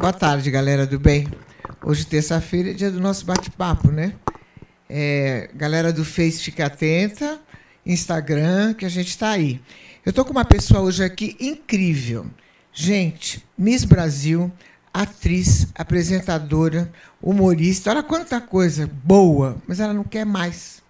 Boa tarde, galera do bem. Hoje, terça-feira, é dia do nosso bate-papo, né? Galera do Face, fica atenta. Instagram, que a gente está aí. Eu estou com uma pessoa hoje aqui incrível. Gente, Miss Brasil, atriz, apresentadora, humorista. Olha quanta coisa boa, mas ela não quer mais.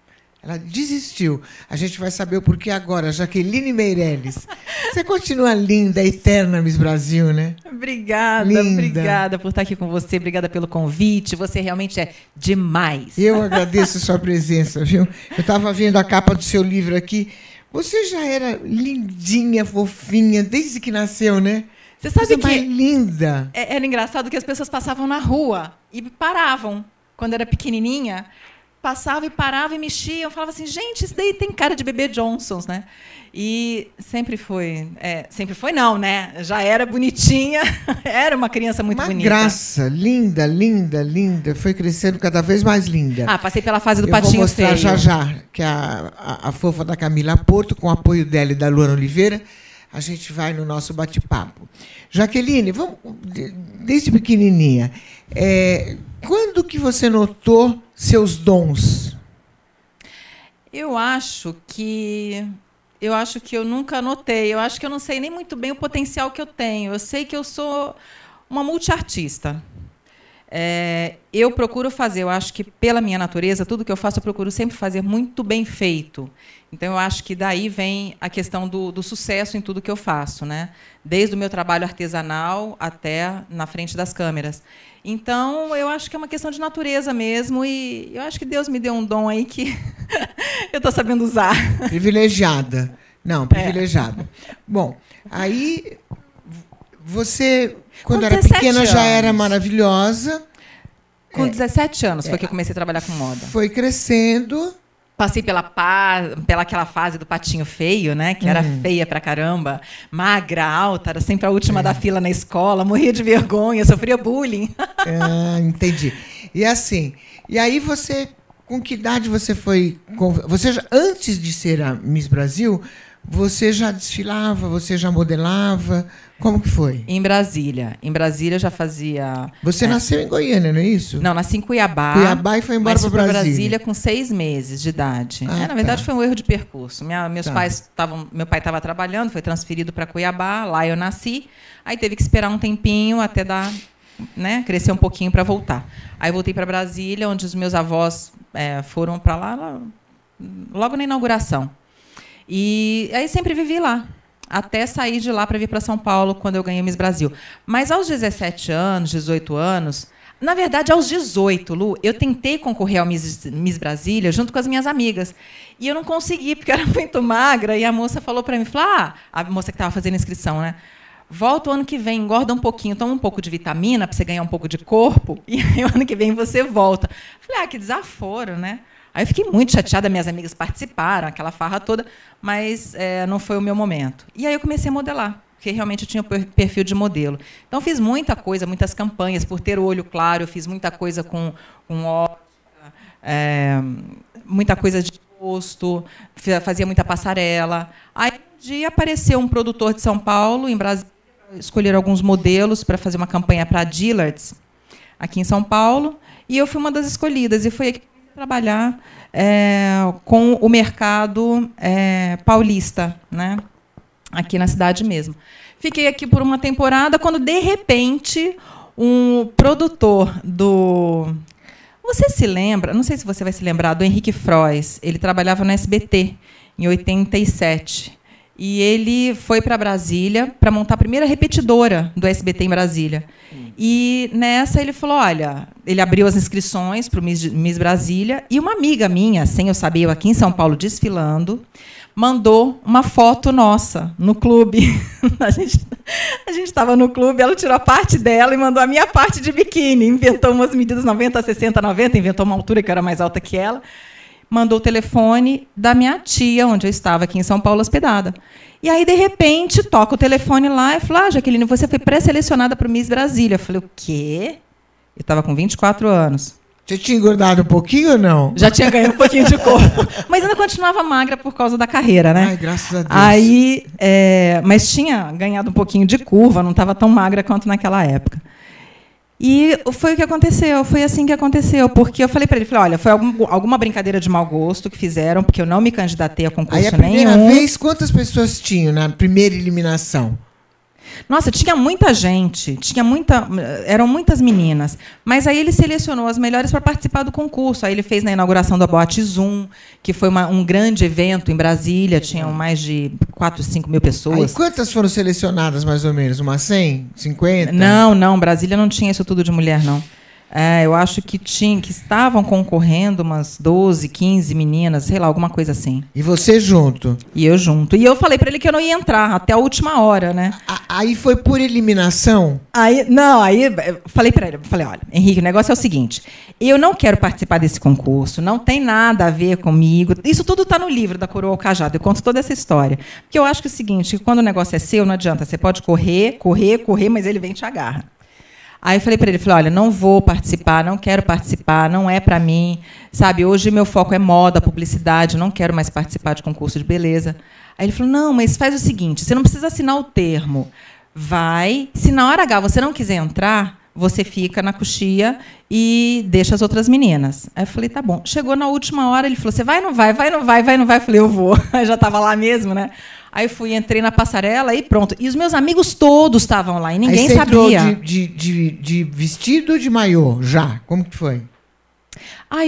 Ela desistiu. A gente vai saber o porquê agora. Jaqueline Meirelles. Você continua linda, eterna, Miss Brasil, né? Obrigada, linda. Obrigada por estar aqui com você. Obrigada pelo convite. Você realmente é demais. Eu agradeço a sua presença, viu? Eu estava vendo a capa do seu livro aqui. Você já era lindinha, fofinha, desde que nasceu, né? Você sabe que mais linda. Era engraçado que as pessoas passavam na rua e paravam. Quando era pequenininha, passava e parava e mexia. Eu falava assim, gente, isso daí tem cara de bebê Johnsons, né? E sempre foi... sempre foi não, né? Já era bonitinha. Era uma criança muito bonita. Uma graça. Linda, linda, linda. Foi crescendo cada vez mais linda. Passei pela fase do patinho feio. Eu vou mostrar já, que a fofa da Camila Porto, com o apoio dela e da Luana Oliveira, a gente vai no nosso bate-papo. Jaqueline, vamos, desde pequenininha, quando que você notou seus dons? Eu acho que eu nunca notei. Eu acho que eu não sei nem muito bem o potencial que eu tenho. Eu sei que eu sou uma multiartista. Eu procuro fazer, eu acho que, pela minha natureza, tudo que eu faço, eu procuro sempre fazer muito bem feito. Então, eu acho que daí vem a questão do sucesso em tudo que eu faço, né? Desde o meu trabalho artesanal até na frente das câmeras. Então, eu acho que é uma questão de natureza mesmo, e eu acho que Deus me deu um dom aí que eu estou sabendo usar. Privilegiada. Não, privilegiada. Bom, aí você, quando era pequena, anos. já era maravilhosa. Com 17 anos foi que eu comecei a trabalhar com moda. Foi crescendo. Passei pela aquela fase do patinho feio, né? Que era feia pra caramba, magra, alta, era sempre a última da fila na escola, morria de vergonha, sofria bullying. Entendi. E assim, e aí você, com que idade você foi? Antes de ser a Miss Brasil, você já desfilava, você já modelava? Como que foi? Em Brasília. Em Brasília já fazia... Você nasceu em Goiânia, não é isso? Não, nasci em Cuiabá. Cuiabá e foi embora para Brasília com 6 meses de idade. Na verdade, foi um erro de percurso. Meu pai estava trabalhando, foi transferido para Cuiabá, lá eu nasci. Aí teve que esperar um tempinho até crescer um pouquinho para voltar. Aí voltei para Brasília, onde os meus avós foram para lá logo na inauguração. E aí sempre vivi lá, até sair de lá para vir para São Paulo, quando eu ganhei Miss Brasil. Mas aos 17 anos, 18 anos, na verdade, aos 18, Lu, eu tentei concorrer ao Miss Brasília junto com as minhas amigas. E eu não consegui, porque eu era muito magra. E a moça falou para mim, a moça que estava fazendo inscrição, né? Volta o ano que vem, engorda um pouquinho, toma um pouco de vitamina para você ganhar um pouco de corpo, e aí o ano que vem você volta. Falei, que desaforo, né? Aí eu fiquei muito chateada, minhas amigas participaram, aquela farra toda, mas não foi o meu momento. E aí eu comecei a modelar, porque realmente eu tinha perfil de modelo. Então, fiz muita coisa, muitas campanhas. Por ter o olho claro, eu fiz muita coisa com ótica, muita coisa de rosto, fazia muita passarela. Aí, um dia, apareceu um produtor de São Paulo, em Brasília, escolheram alguns modelos para fazer uma campanha para a Dillard's, aqui em São Paulo, e eu fui uma das escolhidas. E foi aqui trabalhar com o mercado paulista, né? Aqui na cidade mesmo. Fiquei aqui por uma temporada, quando, de repente, um produtor do... Você se lembra, não sei se você vai se lembrar, do Henrique Frois. Ele trabalhava no SBT, em 87. E ele foi para Brasília para montar a primeira repetidora do SBT em Brasília. E nessa ele falou, olha, ele abriu as inscrições para o Miss Brasília, e uma amiga minha, sem eu saber, eu aqui em São Paulo desfilando, mandou uma foto nossa no clube. A gente estava no clube, ela tirou a parte dela e mandou a minha parte de biquíni. Inventou umas medidas 90, 60, 90, inventou uma altura que eu era mais alta que ela. Mandou o telefone da minha tia, onde eu estava aqui em São Paulo, hospedada. E aí, de repente, toca o telefone lá e fala, Jaqueline, você foi pré-selecionada para o Miss Brasília. Eu falei, o quê? Eu estava com 24 anos. Você tinha engordado um pouquinho ou não? Já tinha ganhado um pouquinho de corpo. Mas ainda continuava magra por causa da carreira, né? Ai, graças a Deus. Mas tinha ganhado um pouquinho de curva, não estava tão magra quanto naquela época. E foi o que aconteceu, foi assim que aconteceu, porque eu falei para ele, olha, foi alguma brincadeira de mau gosto que fizeram, porque eu não me candidatei a concurso nenhum. Aí a primeira vez, quantas pessoas tinham na primeira eliminação? Nossa, tinha muita gente, eram muitas meninas. Mas aí ele selecionou as melhores para participar do concurso. Aí ele fez na inauguração da Boate Zoom, que foi um grande evento em Brasília, tinham mais de 4, 5 mil pessoas. Aí quantas foram selecionadas, mais ou menos? Umas 100? 50? Não, Brasília não tinha isso tudo de mulher, não. Eu acho que estavam concorrendo umas 12, 15 meninas, sei lá, alguma coisa assim. E você junto? E eu junto. E eu falei para ele que eu não ia entrar até a última hora, né? Aí foi por eliminação? Aí eu falei para ele, olha, Henrique, o negócio é o seguinte, eu não quero participar desse concurso, não tem nada a ver comigo. Isso tudo está no livro da Coroa ao Cajado, eu conto toda essa história. Porque eu acho que é o seguinte, que quando o negócio é seu, não adianta, você pode correr, mas ele vem e te agarra. Aí eu falei para ele, olha, não vou participar, não quero participar, não é para mim, sabe? Hoje meu foco é moda, publicidade, não quero mais participar de concurso de beleza. Aí ele falou, não, mas faz o seguinte, você não precisa assinar o termo, vai, se na hora H você não quiser entrar, você fica na coxia e deixa as outras meninas. Aí eu falei, tá bom. Chegou na última hora, ele falou, você vai, não vai, vai, não vai, vai, não vai. Eu falei, eu vou. Aí já estava lá mesmo, né? Aí entrei na passarela e pronto. E os meus amigos todos estavam lá e ninguém sabia. Entrou de vestido ou de maiô, já? Como que foi?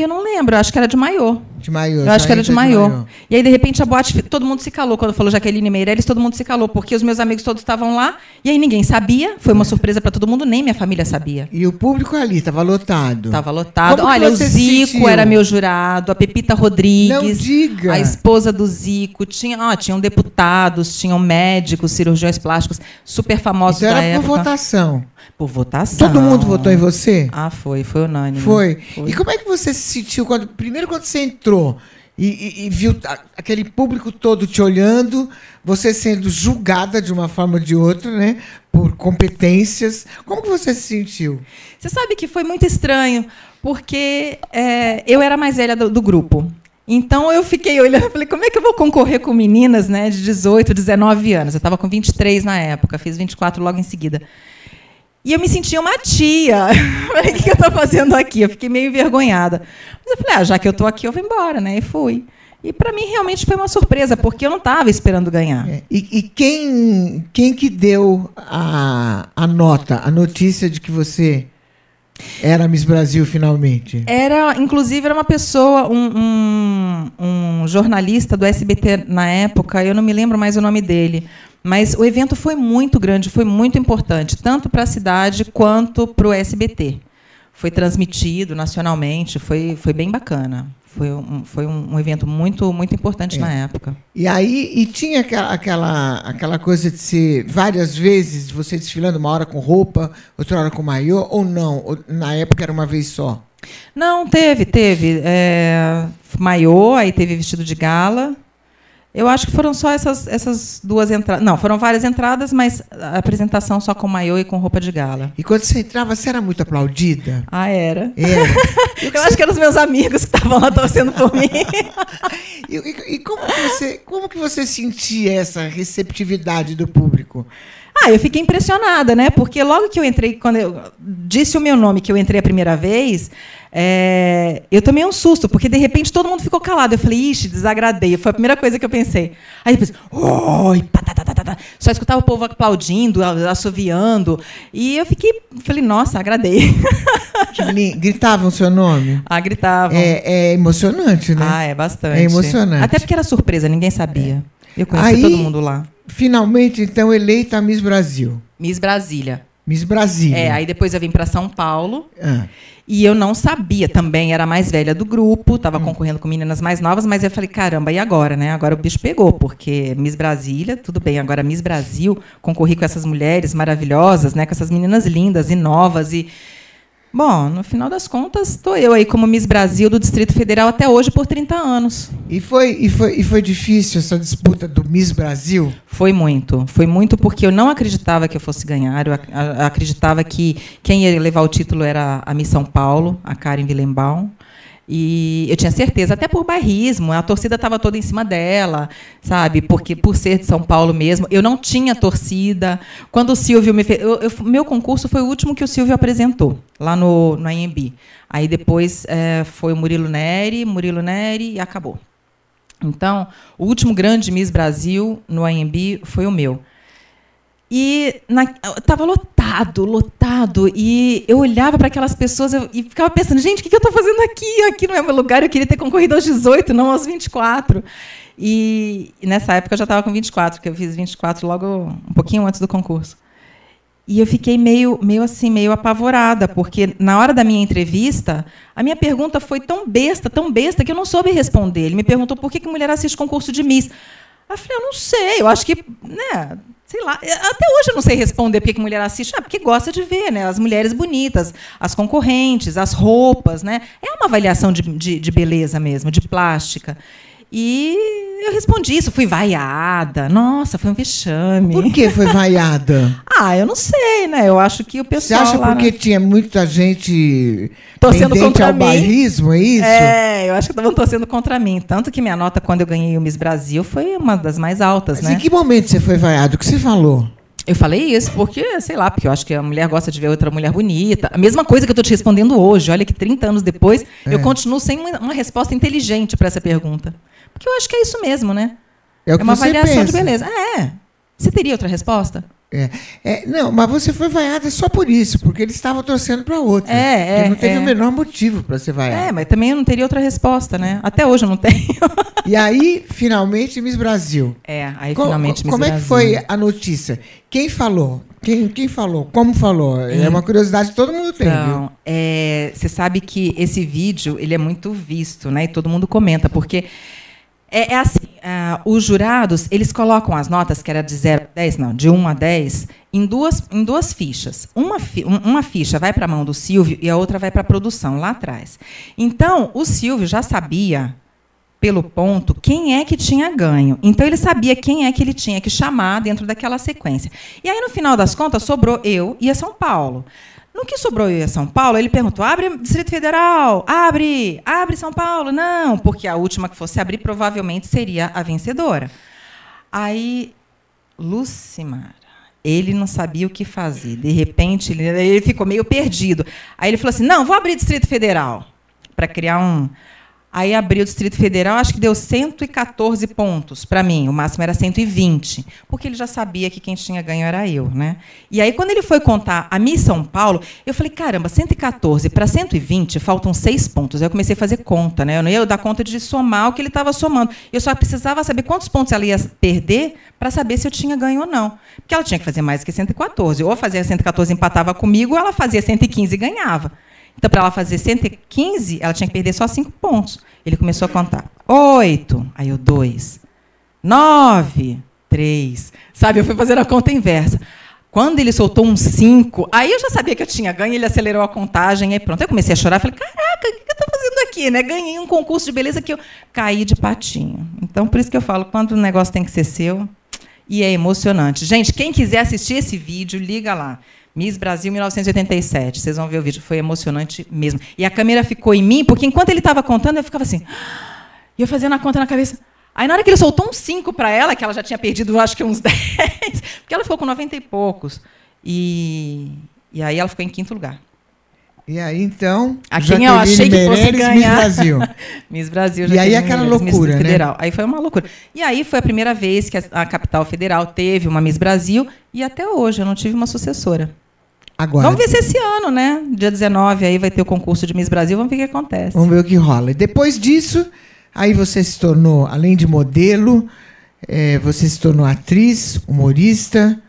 Eu não lembro, acho que era de maiô. De maiô. Eu acho que era de maiô. E aí, de repente, a boate, todo mundo se calou. Quando falou Jaqueline Meirelles, todo mundo se calou, porque os meus amigos todos estavam lá, e aí ninguém sabia. Foi uma surpresa para todo mundo, nem minha família sabia. E o público ali estava lotado? Estava lotado. Olha, o Zico era meu jurado, a Pepita Rodrigues, não diga. A esposa do Zico, tinham deputados, tinham médicos, cirurgiões plásticos, super famosos da época. Era por votação? Por votação. Todo mundo votou em você? Foi unânime. Foi. E como é que você se sentiu primeiro quando você entrou e viu aquele público todo te olhando, você sendo julgada de uma forma ou de outra, né, por competências? Como que você se sentiu? Você sabe que foi muito estranho, porque eu era a mais velha do grupo. Então eu fiquei olhando, falei, como é que eu vou concorrer com meninas, né, de 18, 19 anos? Eu estava com 23 na época, fiz 24 logo em seguida. E eu me sentia uma tia. Falei, o que eu estou fazendo aqui? Eu fiquei meio envergonhada. Mas eu falei, já que eu estou aqui, eu vou embora, né? E fui. E para mim realmente foi uma surpresa, porque eu não estava esperando ganhar. E quem que deu a nota, a notícia de que você era Miss Brasil finalmente? Inclusive, era uma pessoa, um jornalista do SBT na época, eu não me lembro mais o nome dele. Mas o evento foi muito grande, foi muito importante, tanto para a cidade quanto para o SBT. Foi transmitido nacionalmente, foi bem bacana. Foi um evento muito, muito importante na época. E aí tinha aquela coisa de ser várias vezes você desfilando, uma hora com roupa, outra hora com maiô, ou não? Ou, na época era uma vez só? Não, teve. Maiô, aí teve vestido de gala. Eu acho que foram só essas duas entradas. Não, foram várias entradas, mas a apresentação só com maiô e com roupa de gala. E quando você entrava, você era muito aplaudida? Era. Eu acho que eram os meus amigos que estavam lá torcendo por mim. E como que você sentia essa receptividade do público? Eu fiquei impressionada, né? Porque logo que eu entrei, quando eu disse o meu nome, que eu entrei a primeira vez, eu tomei um susto, porque de repente todo mundo ficou calado. Eu falei, ixi, desagradei. Foi a primeira coisa que eu pensei. Aí depois, só escutava o povo aplaudindo, assoviando. E eu falei, nossa, agradei. Gritavam o seu nome? Gritavam. É emocionante, né? É bastante. É emocionante. Até porque era surpresa, ninguém sabia. Eu conheci todo mundo lá. Finalmente, então, eleita a Miss Brasil. Miss Brasília. Miss Brasília. Aí depois eu vim para São Paulo. E eu não sabia também, era a mais velha do grupo, estava concorrendo com meninas mais novas, mas eu falei, caramba, e agora, né? Agora o bicho pegou, porque Miss Brasília, tudo bem, agora Miss Brasil, concorri com essas mulheres maravilhosas, né? Com essas meninas lindas e novas e... Bom, no final das contas, estou eu aí como Miss Brasil do Distrito Federal até hoje por 30 anos. E foi difícil essa disputa do Miss Brasil? Foi muito porque eu não acreditava que eu fosse ganhar, eu acreditava que quem ia levar o título era a Miss São Paulo, a Karen Willenbaum. E eu tinha certeza, até por bairrismo, a torcida estava toda em cima dela, sabe? Porque por ser de São Paulo mesmo, eu não tinha torcida. Quando o Silvio me fez, meu concurso foi o último que o Silvio apresentou lá no AMB. Aí depois foi o Murilo Neri e acabou. Então, o último grande Miss Brasil no AMB foi o meu. E estava lotado, e eu olhava para aquelas pessoas e ficava pensando, gente, o que eu estou fazendo aqui? Aqui não é meu lugar, eu queria ter concorrido aos 18, não aos 24. E nessa época eu já estava com 24, porque eu fiz 24 logo um pouquinho antes do concurso. E eu fiquei meio apavorada, porque na hora da minha entrevista, a minha pergunta foi tão besta, que eu não soube responder. Ele me perguntou por que mulher assiste concurso de Miss. Eu falei, eu não sei, eu acho que, né, sei lá, até hoje eu não sei responder por que mulher assiste. Porque gosta de ver, né, as mulheres bonitas, as concorrentes, as roupas, né? É uma avaliação de beleza mesmo, de plástica. E eu respondi isso, fui vaiada. Nossa, foi um vexame. Por que foi vaiada? Eu não sei, né? Eu acho que o pessoal. Você acha lá porque tinha muita gente torcendo contra ao mim? bairrismo, é isso? Eu acho que estavam torcendo contra mim. Tanto que minha nota, quando eu ganhei o Miss Brasil, foi uma das mais altas, Mas né? em que momento você foi vaiado? O que você falou? Eu falei isso porque, sei lá, porque eu acho que a mulher gosta de ver outra mulher bonita. A mesma coisa que eu estou te respondendo hoje. Olha que 30 anos depois, eu continuo sem uma resposta inteligente para essa pergunta. Porque eu acho que é isso mesmo, né? É o que uma você avaliação pensa. de beleza. Você teria outra resposta? Não, mas você foi vaiada só por isso, porque eles estavam torcendo para outra. E não teve o menor motivo para ser vaiada. Mas também eu não teria outra resposta, né? Até hoje eu não tenho. E aí, finalmente, Miss Brasil. Finalmente Miss Brasil. Como é que foi a notícia? Quem falou? Quem falou? Como falou? É uma curiosidade que todo mundo tem, então, viu? Você sabe que esse vídeo ele é muito visto, né? E todo mundo comenta, porque assim, os jurados, eles colocam as notas, que era de 0 a 10, não, de 1 a 10, em duas fichas. Uma ficha vai para a mão do Silvio e a outra vai para a produção, lá atrás. Então, o Silvio já sabia, pelo ponto, quem é que tinha ganho. Então, ele sabia quem é que ele tinha que chamar dentro daquela sequência. E aí, no final das contas, sobrou eu e a São Paulo. No que sobrou eu e a São Paulo, ele perguntou, abre Distrito Federal, abre São Paulo. Não, porque a última que fosse abrir provavelmente seria a vencedora. Aí, Lucimara, ele não sabia o que fazer. De repente, ele ficou meio perdido. Aí ele falou assim, não, vou abrir Distrito Federal, para criar um... Aí abriu o Distrito Federal, acho que deu 114 pontos para mim, o máximo era 120, porque ele já sabia que quem tinha ganho era eu, né? E aí, quando ele foi contar a Miss São Paulo, eu falei, caramba, 114 para 120, faltam 6 pontos. Aí eu comecei a fazer conta, né? Eu não ia dar conta de somar o que ele estava somando. Eu só precisava saber quantos pontos ela ia perder para saber se eu tinha ganho ou não. Porque ela tinha que fazer mais que 114. Ou fazia 114 e empatava comigo, ou ela fazia 115 e ganhava. Então, para ela fazer 115, ela tinha que perder só 5 pontos. Ele começou a contar. 8, aí eu 2, 9, 3. Sabe, eu fui fazendo a conta inversa. Quando ele soltou um 5, aí eu já sabia que eu tinha ganho, ele acelerou a contagem, aí pronto. Eu comecei a chorar, falei, caraca, o que eu estou fazendo aqui? Né? Ganhei um concurso de beleza que eu caí de patinho. Então, por isso que eu falo, quando o negócio tem que ser seu, e é emocionante. Gente, quem quiser assistir esse vídeo, liga lá. Miss Brasil 1987. Vocês vão ver o vídeo, foi emocionante mesmo. E a câmera ficou em mim, porque enquanto ele estava contando, eu ficava assim, e eu fazendo a conta na cabeça. Aí, na hora que ele soltou um 5 para ela, que ela já tinha perdido, acho que uns 10, porque ela ficou com 90 e poucos. E aí ela ficou em 5º lugar. E aí, então, a quem eu achei que fosse ganhar. Miss Brasil. Miss Brasil. E aí aquela loucura, Miss né? Federal. Aí foi uma loucura. E aí foi a primeira vez que a capital federal teve uma Miss Brasil, e até hoje eu não tive uma sucessora. Agora, vamos ver se esse ano, né? Dia 19, aí vai ter o concurso de Miss Brasil, vamos ver o que acontece. Vamos ver o que rola. E depois disso, aí você se tornou, além de modelo, você se tornou atriz, humorista,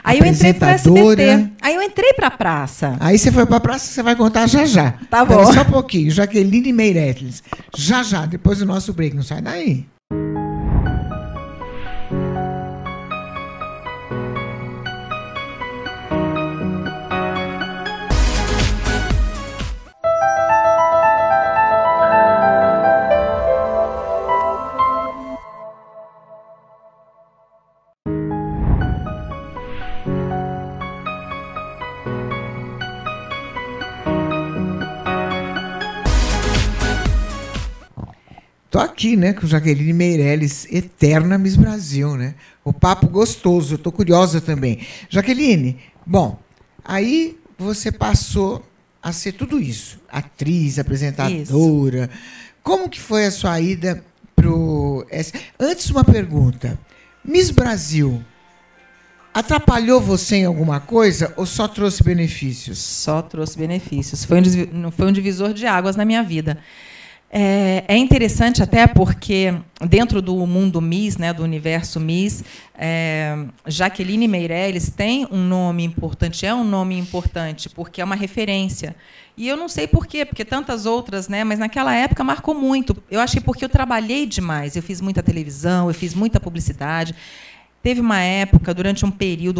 aí eu entrei para apresentadora. SBT. Aí eu entrei para a praça. Aí você foi para a praça, você vai contar já já. Tá bom. Espera só um pouquinho. Jaqueline Meirelles. Já já, depois do nosso break. Não sai daí. tô aqui, né, com Jaqueline Meirelles, eterna Miss Brasil, né? O papo gostoso, eu tô curiosa também. Jaqueline, bom, aí você passou a ser tudo isso, atriz, apresentadora. Isso. Como que foi a sua ida pro... Antes, uma pergunta. Miss Brasil atrapalhou você em alguma coisa ou só trouxe benefícios? Só trouxe benefícios. Foi um divisor de águas na minha vida. É interessante até porque, dentro do mundo Miss, né, do universo Miss, Jaqueline Meirelles tem um nome importante, porque é uma referência. E eu não sei por quê, porque tantas outras, né, mas naquela época marcou muito. Eu acho que porque eu trabalhei demais, eu fiz muita televisão, eu fiz muita publicidade. Teve uma época, durante um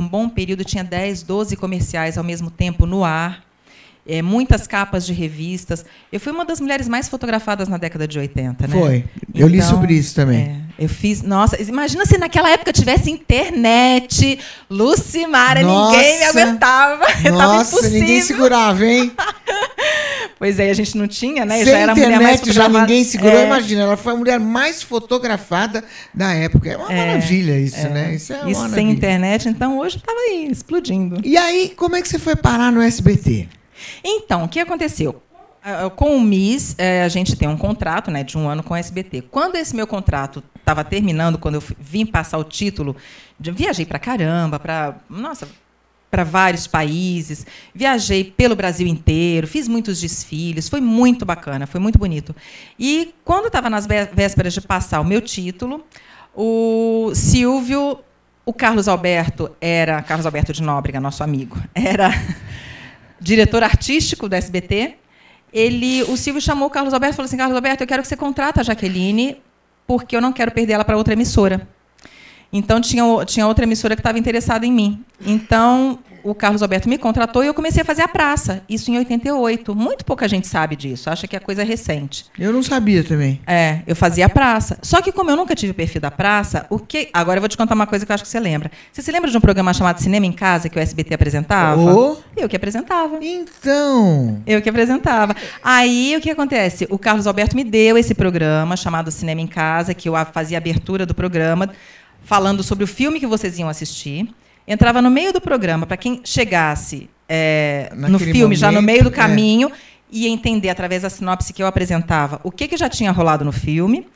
bom período, tinha 10, 12 comerciais ao mesmo tempo no ar. Muitas capas de revistas. Eu fui uma das mulheres mais fotografadas na década de 80, né? Foi. Eu li sobre isso também. Eu fiz... Nossa, imagina se naquela época tivesse internet, Lucimara, ninguém me aguentava. Nossa, ninguém segurava, hein? Pois é, a gente não tinha, né? Sem já era internet, a mulher mais fotografada. Já ninguém segurou. Imagina, ela foi a mulher mais fotografada da época. É uma maravilha isso, né? Isso é uma maravilha. Sem internet, então hoje estava aí, explodindo. E aí, como é que você foi parar no SBT? Então, o que aconteceu? Com o Miss, a gente tem um contrato, né, de 1 ano com o SBT. Quando esse meu contrato estava terminando, quando eu vim passar o título, viajei para caramba, para vários países, viajei pelo Brasil inteiro, fiz muitos desfiles, foi muito bacana, foi muito bonito. E, quando estava nas vésperas de passar o meu título, o Silvio, o Carlos Alberto de Nóbrega, nosso amigo, era... diretor artístico do SBT, o Silvio chamou o Carlos Alberto e falou assim: Carlos Alberto, eu quero que você contrate a Jaqueline, porque eu não quero perder ela para outra emissora. Então, tinha outra emissora que estava interessada em mim. Então, o Carlos Alberto me contratou e eu comecei a fazer a praça. Isso em 88. Muito pouca gente sabe disso, acha que é coisa recente. Eu não sabia também. Eu fazia a praça. Só que, como eu nunca tive o perfil da praça, agora eu vou te contar uma coisa que eu acho que você lembra. Você se lembra de um programa chamado Cinema em Casa, que o SBT apresentava? Eu que apresentava. Então... Eu que apresentava. Aí, o que acontece? O Carlos Alberto me deu esse programa, chamado Cinema em Casa, que eu fazia a abertura do programa, falando sobre o filme que vocês iam assistir. Entrava no meio do programa, para quem chegasse no filme, momento, já no meio do caminho, ia entender, através da sinopse que eu apresentava, o que já tinha rolado no filme.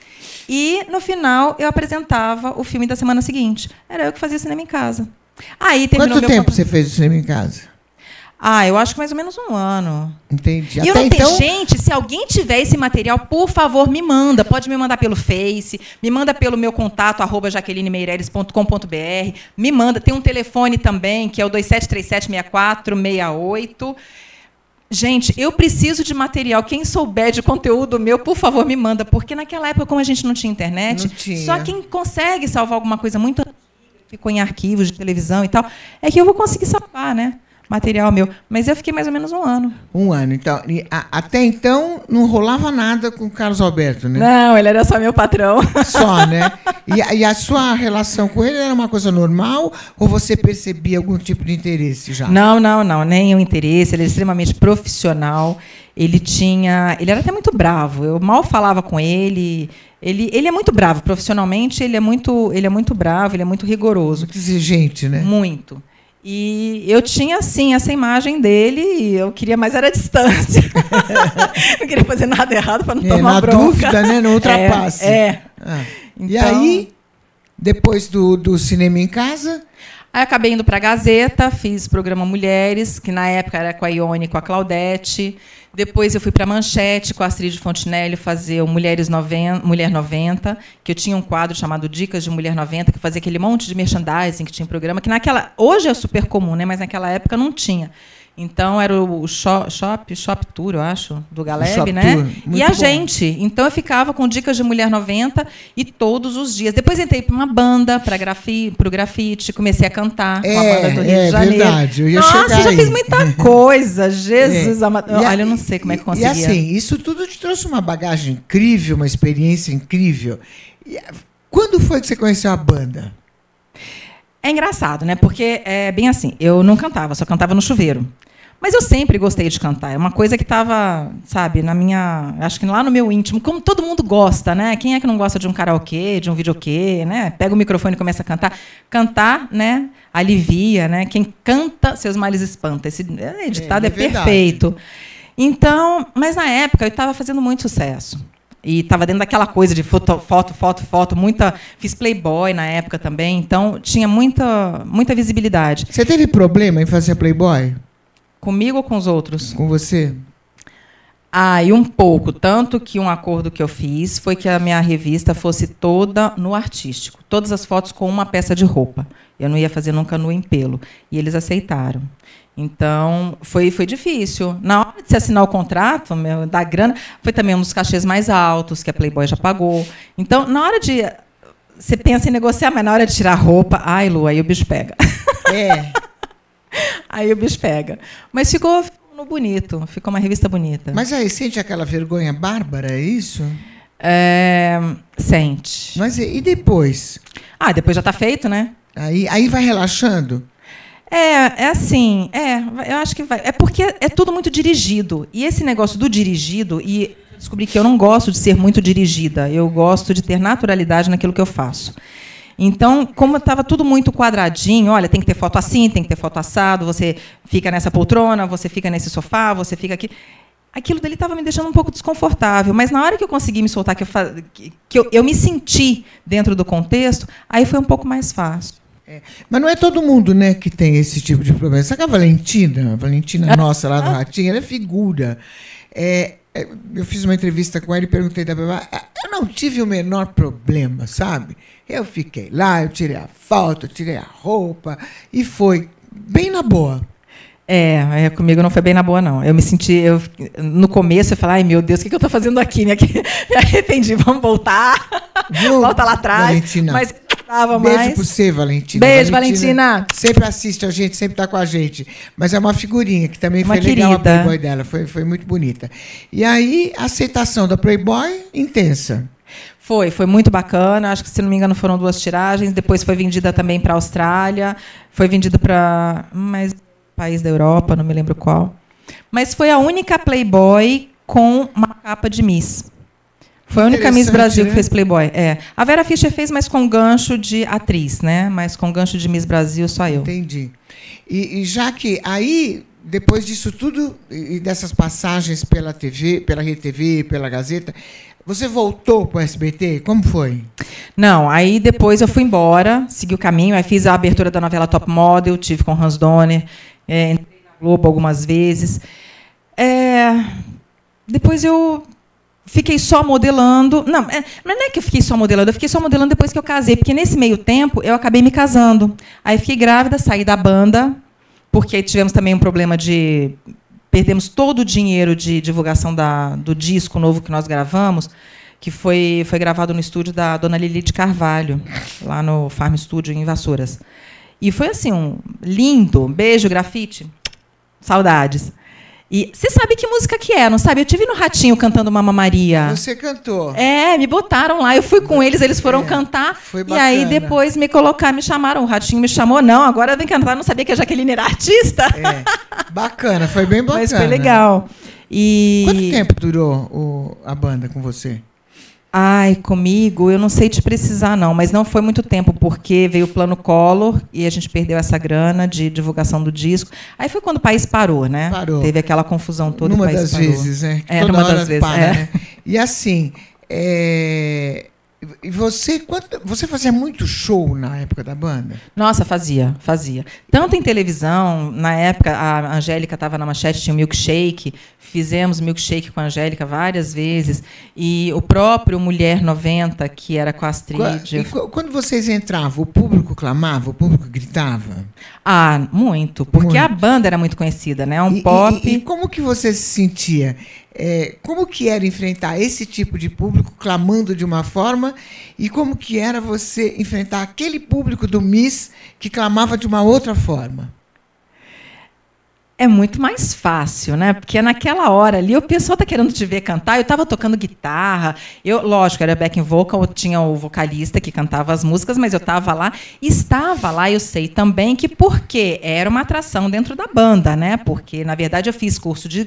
E, no final, eu apresentava o filme da semana seguinte. Era eu que fazia Cinema em Casa. Aí, Quanto tempo você fez o Cinema em Casa? Eu acho que mais ou menos 1 ano. Entendi. Gente, se alguém tiver esse material, por favor, me manda. Pode me mandar pelo Face, me manda pelo meu contato, @jaquelinemeireles.com.br. Me manda. Tem um telefone também, que é o 2737-6468. Gente, eu preciso de material. Quem souber de conteúdo meu, por favor, me manda. Porque naquela época, como a gente não tinha internet, só quem consegue salvar alguma coisa muito antiga, ficou em arquivos de televisão e tal, é que eu vou conseguir salvar, né? Material meu. Mas eu fiquei mais ou menos 1 ano. 1 ano. Então, até então, não rolava nada com o Carlos Alberto, né? Não, ele era só meu patrão. Só, né? E a sua relação com ele era uma coisa normal ou você percebia algum tipo de interesse já? Não. Nenhum interesse. Ele era extremamente profissional. Ele era até muito bravo. Eu mal falava com ele. Ele é muito bravo. Profissionalmente, ele é muito bravo, ele é muito rigoroso. Muito exigente, né? Muito. E eu tinha, assim, essa imagem dele e eu queria mais era a distância. Não queria fazer nada errado para não tomar bronca. Na dúvida, né? Não ultrapasse. Então, e aí, depois do Cinema em Casa... Aí acabei indo para a Gazeta, fiz programa Mulheres, que na época era com a Ione e com a Claudete. Depois eu fui para a Manchete, com a Astrid Fontinelli, fazer o Mulher 90, que eu tinha um quadro chamado Dicas de Mulher 90, que fazia aquele monte de merchandising que tinha programa, que hoje é super comum, né, mas naquela época não tinha. Então, era o Shop Tour, eu acho, do Galeb, né? E a gente. Então, eu ficava com Dicas de Mulher 90 e todos os dias. Depois, entrei para uma banda, para o grafite, comecei a cantar com a banda do Rio de Janeiro. Verdade, eu ia Nossa, já fiz muita coisa. Jesus amado. Olha, eu não sei como é que conseguia. E assim, isso tudo te trouxe uma bagagem incrível, uma experiência incrível. Quando foi que você conheceu a banda? É engraçado, né? Porque é bem assim, eu não cantava, só cantava no chuveiro. Mas eu sempre gostei de cantar. É uma coisa que estava, sabe, na minha... Acho que lá no meu íntimo. Como todo mundo gosta, né? Quem é que não gosta de um karaokê, de um videokê, né? Pega o microfone e começa a cantar. Cantar, né? Alivia, né? Quem canta, seus males espanta. Esse ditado é perfeito. Então, mas na época eu estava fazendo muito sucesso. E estava dentro daquela coisa de foto, muita... Fiz Playboy na época também, então tinha muita visibilidade. Você teve problema em fazer Playboy? Comigo ou com os outros? Com você? E um pouco. Tanto que um acordo que eu fiz foi que a minha revista fosse toda no artístico. Todas as fotos com uma peça de roupa. Eu não ia fazer nunca nu em pelo. E eles aceitaram. Então, foi difícil. Na hora de se assinar o contrato, da grana, foi também um dos cachês mais altos que a Playboy já pagou. Então, na hora de... Você pensa em negociar, mas na hora de tirar a roupa... Ai, Lu, aí o bicho pega. Aí o bicho pega. Mas ficou no bonito. Ficou uma revista bonita. Mas aí, sente aquela vergonha bárbara, é isso? Sente. Mas e depois? Depois já está feito, né? Aí vai relaxando? Eu acho que vai. É porque é tudo muito dirigido. E esse negócio do dirigido, e descobri que eu não gosto de ser muito dirigida, eu gosto de ter naturalidade naquilo que eu faço. Então, como estava tudo muito quadradinho, olha, tem que ter foto assim, tem que ter foto assado, você fica nessa poltrona, você fica nesse sofá, você fica aqui. Aquilo dele estava me deixando um pouco desconfortável, mas na hora que eu consegui me soltar, que eu me senti dentro do contexto, aí foi um pouco mais fácil. Mas não é todo mundo, né, que tem esse tipo de problema. Sabe que a Valentina nossa lá do Ratinho, ela é figura. Eu fiz uma entrevista com ela e perguntei da Bebá. Eu não tive o menor problema, sabe? Eu fiquei lá, eu tirei a foto, eu tirei a roupa e foi bem na boa. Comigo não foi bem na boa, não. Eu me senti... no começo, eu falei, ai, meu Deus, o que eu estou fazendo aqui? Me arrependi, vamos voltar. Volta lá atrás. Valentina. Mas beijo para você, Valentina. Beijo, Valentina. Sempre assiste a gente, sempre está com a gente. Mas é uma figurinha que também foi querida. Legal a Playboy dela. Foi muito bonita. E aí, a aceitação da Playboy, intensa. Foi muito bacana. Acho que, se não me engano, foram 2 tiragens. Depois foi vendida também para a Austrália. Foi vendida para mais país da Europa, não me lembro qual. Mas foi a única Playboy com uma capa de Miss. Foi a única Miss Brasil, né, que fez Playboy. A Vera Fischer fez, mas com gancho de atriz, né? Mas com gancho de Miss Brasil, só eu. Entendi. E já que aí, depois disso tudo, e dessas passagens pela TV, pela Rede TV, pela Gazeta, você voltou para o SBT? Como foi? Não, aí depois eu fui embora, segui o caminho, aí fiz a abertura da novela Top Model, tive com Hans Donner, entrei na Globo algumas vezes. Depois eu fiquei só modelando. Não é que eu fiquei só modelando, eu fiquei só modelando depois que eu casei, porque nesse meio tempo eu acabei me casando. Aí fiquei grávida, saí da banda, porque aí tivemos também um problema de... Perdemos todo o dinheiro de divulgação do disco novo que nós gravamos, que foi gravado no estúdio da dona Lili de Carvalho, lá no Farm Studio, em Vassouras. E foi assim, lindo. Beijo, grafite. Saudades. E você sabe que música que é, não sabe? Eu tive no Ratinho cantando Mamma Maria. Você cantou. Me botaram lá, eu fui com eles foram cantar. Foi bacana. E aí depois me chamaram, o Ratinho me chamou. Não, agora vem cantar, não sabia que a Jaqueline era artista. Bacana, foi bem bacana. Mas foi legal. Quanto tempo durou a banda com você? Comigo, eu não sei te precisar, não, mas não foi muito tempo, porque veio o Plano Collor e a gente perdeu essa grana de divulgação do disco. Aí foi quando o país parou, né? Parou. Teve aquela confusão toda. Numa o país das parou. vezes, né? Numa das vezes. Né? E assim, e você fazia muito show na época da banda? Nossa, fazia. Tanto em televisão, na época a Angélica estava na Manchete, tinha o Milkshake, fizemos Milkshake com a Angélica várias vezes, e o próprio Mulher 90, que era com a Astrid. E quando vocês entravam, o público clamava, o público gritava? Muito, porque a banda era muito conhecida, né? Pop. E como que você se sentia? Como que era enfrentar esse tipo de público clamando de uma forma e como que era você enfrentar aquele público do Miss que clamava de uma outra forma? é muito mais fácil, né? Porque naquela hora ali o pessoal tá querendo te ver cantar. Eu estava tocando guitarra, lógico, era backing vocal, tinha o vocalista que cantava as músicas, mas eu estava lá. Eu sei também que porque era uma atração dentro da banda, né? Porque, na verdade, eu fiz curso de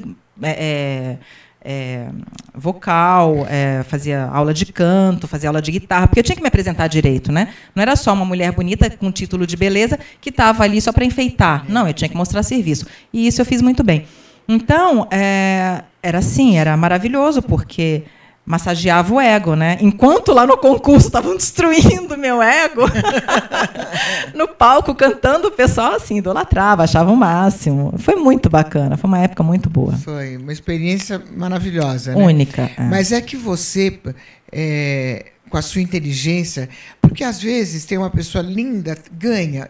vocal, fazia aula de canto, fazia aula de guitarra, porque eu tinha que me apresentar direito, né? Não era só uma mulher bonita com título de beleza que estava ali só para enfeitar. Não, eu tinha que mostrar serviço. E isso eu fiz muito bem. Então, era assim, era maravilhoso, porque massageava o ego, né? Enquanto lá no concurso estavam destruindo meu ego, no palco cantando, o pessoal assim idolatrava, achava o máximo. Foi muito bacana, foi uma época muito boa. Foi uma experiência maravilhosa, né? Única. Mas é que você, com a sua inteligência, porque às vezes tem uma pessoa linda, ganha,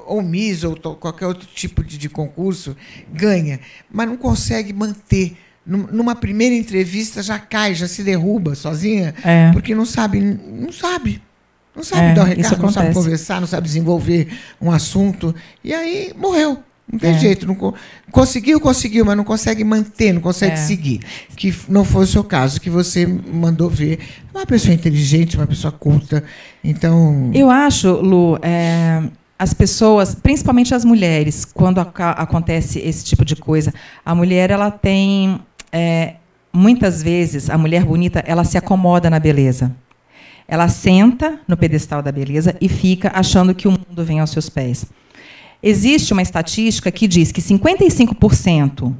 ou Miss, ou qualquer outro tipo de concurso, ganha, mas não consegue manter. Numa primeira entrevista já cai, já se derruba sozinha, porque não sabe dar um recado, não sabe conversar, não sabe desenvolver um assunto, e aí morreu. Não tem jeito. Conseguiu, mas não consegue manter, não consegue seguir. Que não foi o seu caso, que você mandou ver. Uma pessoa inteligente, uma pessoa culta. Então. Eu acho, Lu, as pessoas, principalmente as mulheres, quando acontece esse tipo de coisa, a mulher ela tem. Muitas vezes, a mulher bonita ela se acomoda na beleza. Ela senta no pedestal da beleza e fica achando que o mundo vem aos seus pés. Existe uma estatística que diz que 55%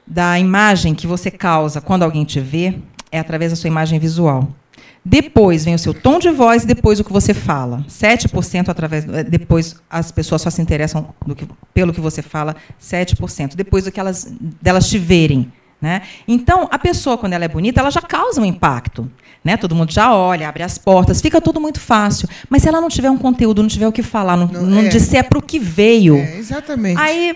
da imagem que você causa quando alguém te vê é através da sua imagem visual. Depois vem o seu tom de voz e depois o que você fala. 7% depois as pessoas só se interessam pelo que você fala, 7%. Depois delas te verem. Né? Então, a pessoa, quando ela é bonita, ela já causa um impacto. Né? Todo mundo já olha, abre as portas, fica tudo muito fácil. Mas se ela não tiver um conteúdo, não tiver o que falar, não disser para o que veio, exatamente. Aí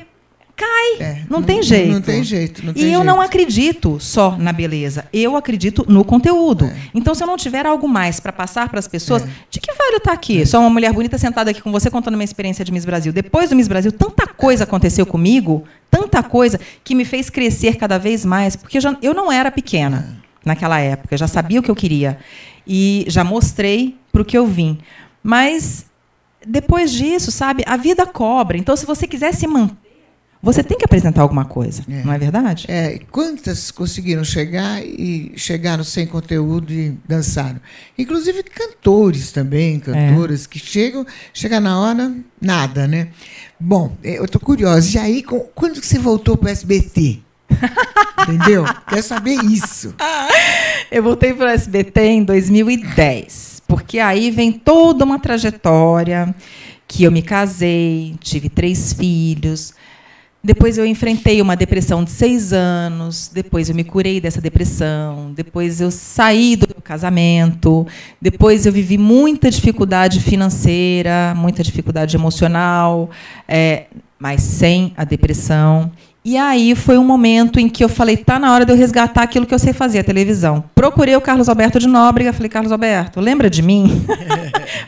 cai. Não tem jeito. Não tem jeito. E eu não acredito só na beleza, eu acredito no conteúdo. Então, se eu não tiver algo mais para passar para as pessoas, de que vale eu estar aqui? Só uma mulher bonita sentada aqui com você contando minha experiência de Miss Brasil. Depois do Miss Brasil, tanta coisa aconteceu comigo, tanta coisa que me fez crescer cada vez mais, porque eu não era pequena naquela época, eu já sabia o que eu queria e já mostrei para o que eu vim. Mas depois disso, sabe, a vida cobra. Então, se você quiser se manter, você tem que apresentar alguma coisa, não é verdade? Quantas conseguiram chegar e chegaram sem conteúdo e dançaram? Inclusive cantores também, cantoras que chegam na hora, nada, né? Bom, eu estou curiosa. E aí, quando que você voltou para o SBT? Entendeu? Quero saber isso. Eu voltei para o SBT em 2010, porque aí vem toda uma trajetória que eu me casei, tive 3 filhos. Depois eu enfrentei uma depressão de 6 anos, depois eu me curei dessa depressão, depois eu saí do meu casamento, depois eu vivi muita dificuldade financeira, muita dificuldade emocional, mas sem a depressão. E aí foi um momento em que eu falei, está na hora de eu resgatar aquilo que eu sei fazer, a televisão. Procurei o Carlos Alberto de Nóbrega, falei, Carlos Alberto, lembra de mim?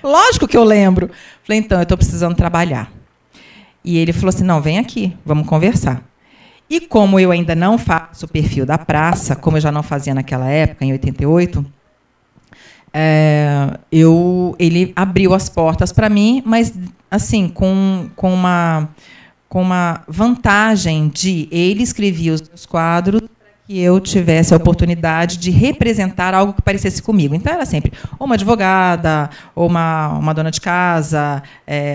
Lógico que eu lembro. Falei, então, eu estou precisando trabalhar. E ele falou assim, não, vem aqui, vamos conversar. E como eu ainda não faço o perfil da praça, como eu já não fazia naquela época, em 88, ele abriu as portas para mim, mas assim com uma vantagem de ele escrevia os meus quadros para que eu tivesse a oportunidade de representar algo que parecesse comigo. Então, era sempre ou uma advogada, ou uma dona de casa,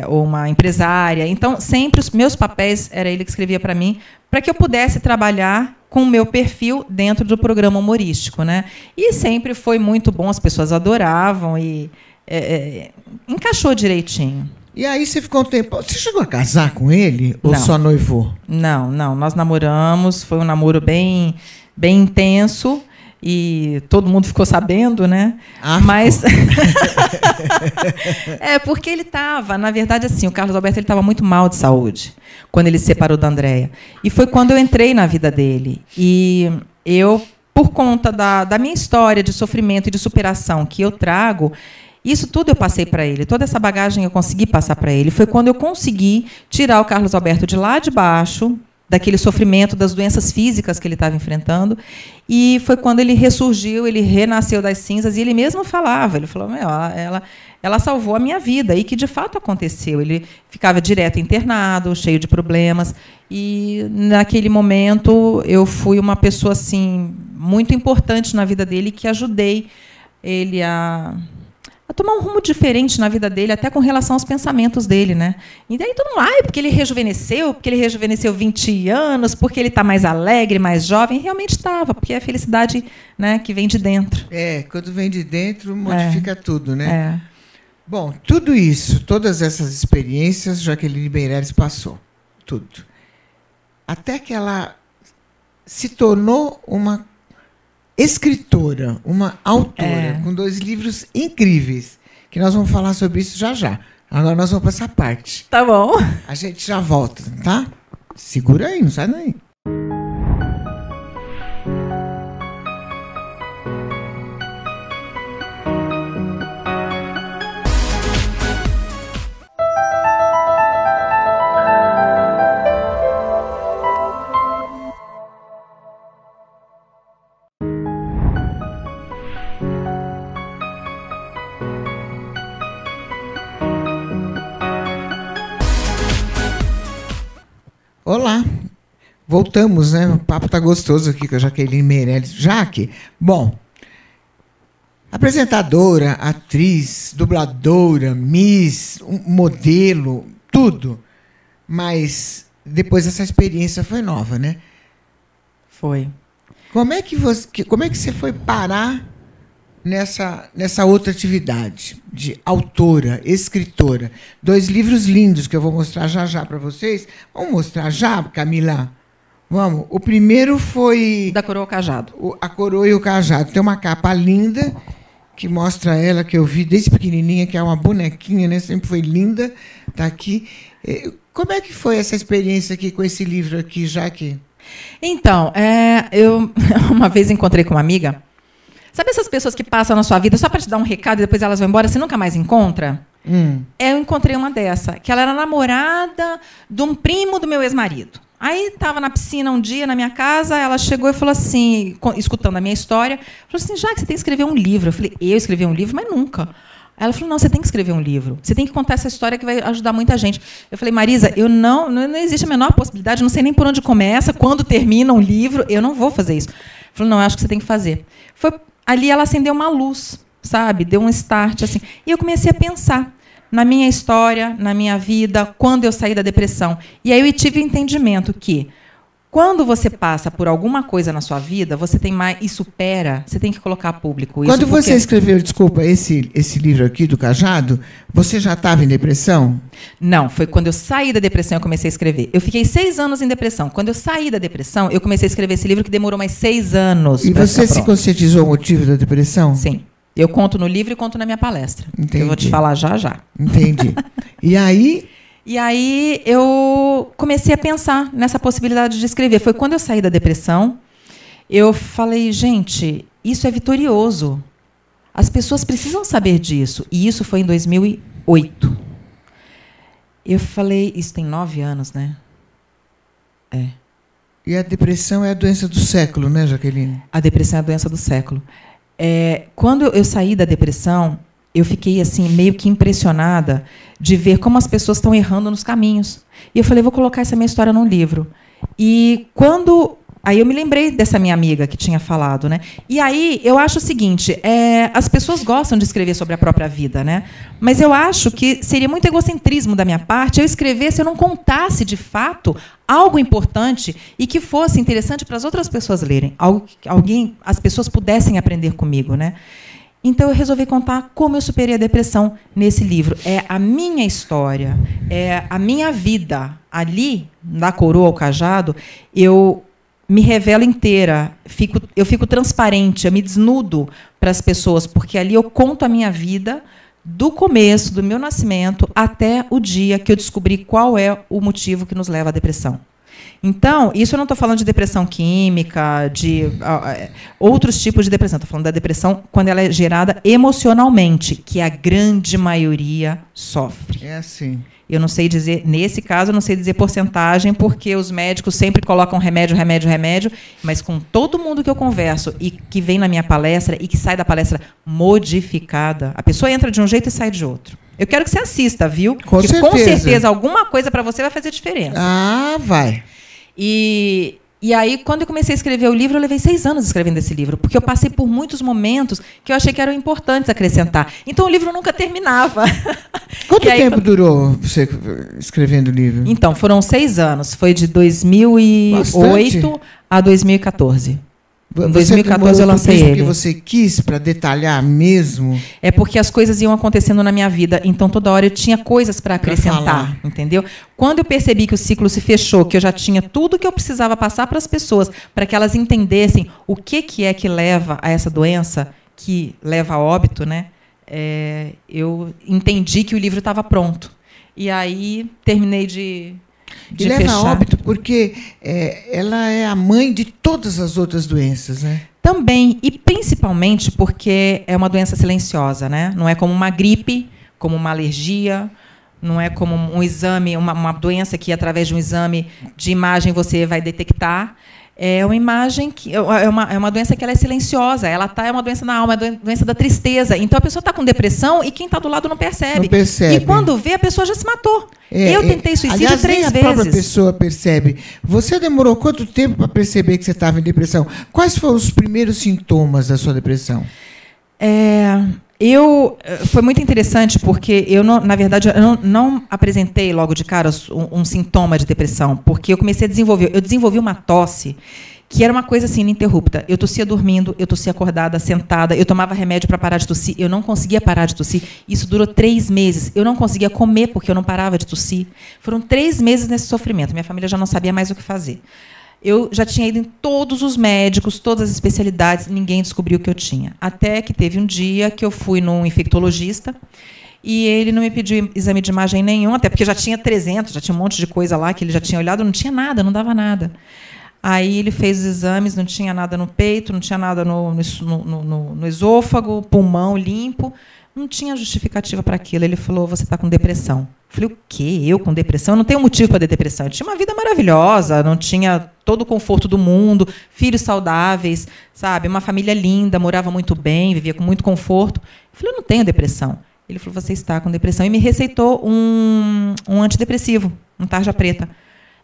ou uma empresária. Então, sempre os meus papéis, era ele que escrevia para mim, para que eu pudesse trabalhar com o meu perfil dentro do programa humorístico, né? E sempre foi muito bom, as pessoas adoravam e encaixou direitinho. E aí você ficou um tempo... Você chegou a casar com ele? Ou Não. só noivou? Não. Nós namoramos, foi um namoro bem intenso e todo mundo ficou sabendo, né? Mas porque ele estava, na verdade, assim, o Carlos Alberto ele estava muito mal de saúde quando ele se separou da Andréia. E foi quando eu entrei na vida dele. E eu, por conta da minha história de sofrimento e de superação que eu trago, isso tudo eu passei para ele, toda essa bagagem eu consegui passar para ele. Foi quando eu consegui tirar o Carlos Alberto de lá de baixo, daquele sofrimento, das doenças físicas que ele estava enfrentando. E foi quando ele ressurgiu, ele renasceu das cinzas, e ele mesmo falava, ele falou, ela salvou a minha vida, e que de fato aconteceu. Ele ficava direto internado, cheio de problemas, e naquele momento eu fui uma pessoa assim muito importante na vida dele, que ajudei ele a tomar um rumo diferente na vida dele, até com relação aos pensamentos dele, né? E daí todo mundo, porque ele rejuvenesceu 20 anos, porque ele está mais alegre, mais jovem. Realmente estava, porque é a felicidade, né, que vem de dentro. Quando vem de dentro, modifica tudo, né? É. Bom, tudo isso, todas essas experiências, Jaqueline Meirelles passou. Tudo. Até que ela se tornou uma escritora, uma autora, com 2 livros incríveis, que nós vamos falar sobre isso já já. Agora nós vamos para essa parte. Tá bom. A gente já volta, tá? Segura aí, não sai daí. Olá, voltamos, né? O papo está gostoso aqui com a Jaqueline Meirelles. Jaque, bom, apresentadora, atriz, dubladora, miss, modelo, tudo. Mas depois essa experiência foi nova, né? Foi. Como é que você foi parar nessa outra atividade de autora, escritora? 2 livros lindos que eu vou mostrar já para vocês. Vamos mostrar já, Camila? Vamos. O primeiro foi... Da Coroa ao Cajado. A Coroa e o Cajado. Tem uma capa linda que mostra ela, que eu vi desde pequenininha, que é uma bonequinha, né? Sempre foi linda. Está aqui. Como é que foi essa experiência aqui com esse livro aqui, Jaque? Então, eu uma vez encontrei com uma amiga. Sabe essas pessoas que passam na sua vida só para te dar um recado e depois elas vão embora, você nunca mais encontra? Eu encontrei uma dessa, que ela era namorada de um primo do meu ex-marido. Aí estava na piscina um dia, na minha casa, ela chegou e falou assim, escutando a minha história, falou assim, já que você tem que escrever um livro. Eu falei, eu escrevi um livro? Mas nunca. Ela falou, não, você tem que escrever um livro. Você tem que contar essa história que vai ajudar muita gente. Eu falei, Marisa, não existe a menor possibilidade, não sei nem por onde começa, quando termina um livro, eu não vou fazer isso. Ela falou, não, eu acho que você tem que fazer. Ali ela acendeu uma luz, sabe? Deu um start, assim. E eu comecei a pensar na minha história, na minha vida, quando eu saí da depressão. E aí eu tive o entendimento que, quando você passa por alguma coisa na sua vida, você tem mais e supera, você tem que colocar a público. Quando você escreveu, desculpa, esse livro aqui do Cajado, você já estava em depressão? Não, foi quando eu saí da depressão eu comecei a escrever. Eu fiquei 6 anos em depressão. Quando eu saí da depressão, eu comecei a escrever esse livro que demorou mais 6 anos. E você se conscientizou o motivo da depressão? Sim. Eu conto no livro e conto na minha palestra. Entendi. Eu vou te falar já. Entendi. E aí eu comecei a pensar nessa possibilidade de escrever. Foi quando eu saí da depressão, eu falei, gente, isso é vitorioso. As pessoas precisam saber disso. E isso foi em 2008. Eu falei, isso tem 9 anos, né? E a depressão é a doença do século, né, Jaqueline? A depressão é a doença do século. Quando eu saí da depressão, eu fiquei assim meio que impressionada de ver como as pessoas estão errando nos caminhos. E eu falei, vou colocar essa minha história num livro. E aí eu me lembrei dessa minha amiga que tinha falado, né? E aí eu acho o seguinte, as pessoas gostam de escrever sobre a própria vida, né? Mas eu acho que seria muito egocentrismo da minha parte eu escrever se eu não contasse de fato algo importante e que fosse interessante para as outras pessoas lerem, algo que as pessoas pudessem aprender comigo, né? Então eu resolvi contar como eu superei a depressão nesse livro. É a minha história, é a minha vida. Ali, da Coroa ao Cajado, eu me revelo inteira, eu fico transparente, eu me desnudo para as pessoas, porque ali eu conto a minha vida do começo, do meu nascimento, até o dia que eu descobri qual é o motivo que nos leva à depressão. Então, isso eu não estou falando de depressão química, de outros tipos de depressão. Estou falando da depressão quando ela é gerada emocionalmente, que a grande maioria sofre. É assim. Eu não sei dizer, nesse caso, eu não sei dizer porcentagem, porque os médicos sempre colocam remédio, mas com todo mundo que eu converso e que vem na minha palestra e que sai da palestra modificada, a pessoa entra de um jeito e sai de outro. Eu quero que você assista, viu? Com certeza. Com certeza alguma coisa para você vai fazer diferença. Ah, vai. E aí, quando eu comecei a escrever o livro, eu levei 6 anos escrevendo esse livro, porque eu passei por muitos momentos que eu achei que eram importantes acrescentar. Então, o livro nunca terminava. Quanto tempo durou você escrevendo o livro? Então, foram 6 anos. Foi de 2008 a 2014. Em 2014 eu lancei ele. Porque você quis, para detalhar mesmo? É porque as coisas iam acontecendo na minha vida, então toda hora eu tinha coisas para acrescentar, entendeu? Quando eu percebi que o ciclo se fechou, que eu já tinha tudo que eu precisava passar para as pessoas, para que elas entendessem o que é que leva a essa doença, que leva a óbito, né? Eu entendi que o livro estava pronto. E aí terminei de leva fechar. a óbito porque ela é a mãe de todas as outras doenças, né? Também, e principalmente porque é uma doença silenciosa, né? Não é como uma gripe, como uma alergia, não é como um exame, uma doença que, através de um exame de imagem, você vai detectar. É uma imagem que é uma doença que ela é silenciosa, é uma doença na alma, é uma doença da tristeza. Então a pessoa está com depressão e quem está do lado não percebe. Não percebe. E quando vê, a pessoa já se matou. Eu tentei suicídio aliás, 3 vezes. A própria pessoa percebe. Você demorou quanto tempo para perceber que você estava em depressão? Quais foram os primeiros sintomas da sua depressão? Foi muito interessante, porque na verdade, eu não apresentei logo de cara um sintoma de depressão, porque eu comecei a desenvolver. Eu desenvolvi uma tosse que era uma coisa assim, ininterrupta. Eu tossia dormindo, eu tossia acordada, sentada, eu tomava remédio para parar de tossir, eu não conseguia parar de tossir. Isso durou 3 meses. Eu não conseguia comer porque eu não parava de tossir. Foram 3 meses nesse sofrimento. Minha família já não sabia mais o que fazer. Eu já tinha ido em todos os médicos, todas as especialidades, ninguém descobriu o que eu tinha. Até que teve um dia que eu fui num infectologista e ele não me pediu exame de imagem nenhum, até porque já tinha 300, já tinha um monte de coisa lá que ele já tinha olhado, não tinha nada, não dava nada. Aí ele fez os exames, não tinha nada no peito, não tinha nada no esôfago, pulmão limpo. Não tinha justificativa para aquilo. Ele falou, você está com depressão. Eu falei, o quê? Eu com depressão? Eu não tenho motivo para ter depressão. Eu tinha uma vida maravilhosa, não tinha todo o conforto do mundo, filhos saudáveis, sabe? Uma família linda, morava muito bem, vivia com muito conforto. Eu falei, eu não tenho depressão. Ele falou, você está com depressão. E me receitou um antidepressivo, um tarja preta.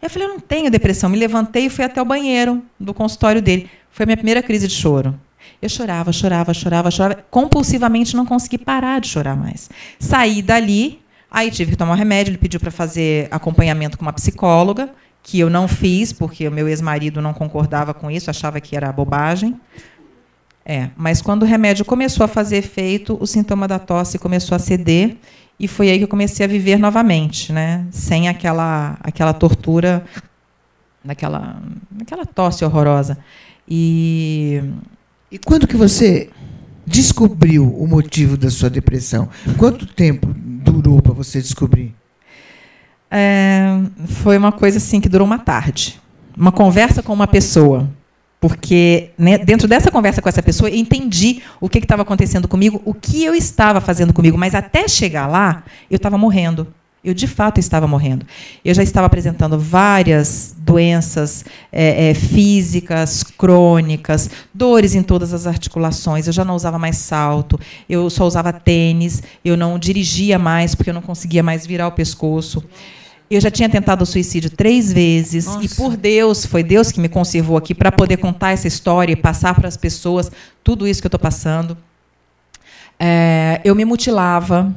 Eu falei, eu não tenho depressão. Me levantei e fui até o banheiro do consultório dele. Foi a minha primeira crise de choro. Eu chorava. Compulsivamente não consegui parar de chorar mais. Saí dali, aí tive que tomar um remédio. Ele pediu para fazer acompanhamento com uma psicóloga, que eu não fiz, porque o meu ex-marido não concordava com isso, achava que era bobagem. Mas quando o remédio começou a fazer efeito, o sintoma da tosse começou a ceder, e foi aí que eu comecei a viver novamente, né? Sem aquela tortura, naquela tosse horrorosa. E quando que você descobriu o motivo da sua depressão? Quanto tempo durou para você descobrir? Foi uma coisa assim que durou uma tarde. Uma conversa com uma pessoa. Porque, né, dentro dessa conversa com essa pessoa, eu entendi o que estava acontecendo comigo, o que eu estava fazendo comigo. Mas até chegar lá, eu estava morrendo. Eu, de fato, estava morrendo. Eu já estava apresentando várias doenças físicas, crônicas, dores em todas as articulações. Eu já não usava mais salto, eu só usava tênis, eu não dirigia mais, porque eu não conseguia mais virar o pescoço. Eu já tinha tentado o suicídio 3 vezes. Nossa. E, por Deus, foi Deus que me conservou aqui para poder contar essa história e passar para as pessoas tudo isso que eu estou passando. Eu me mutilava.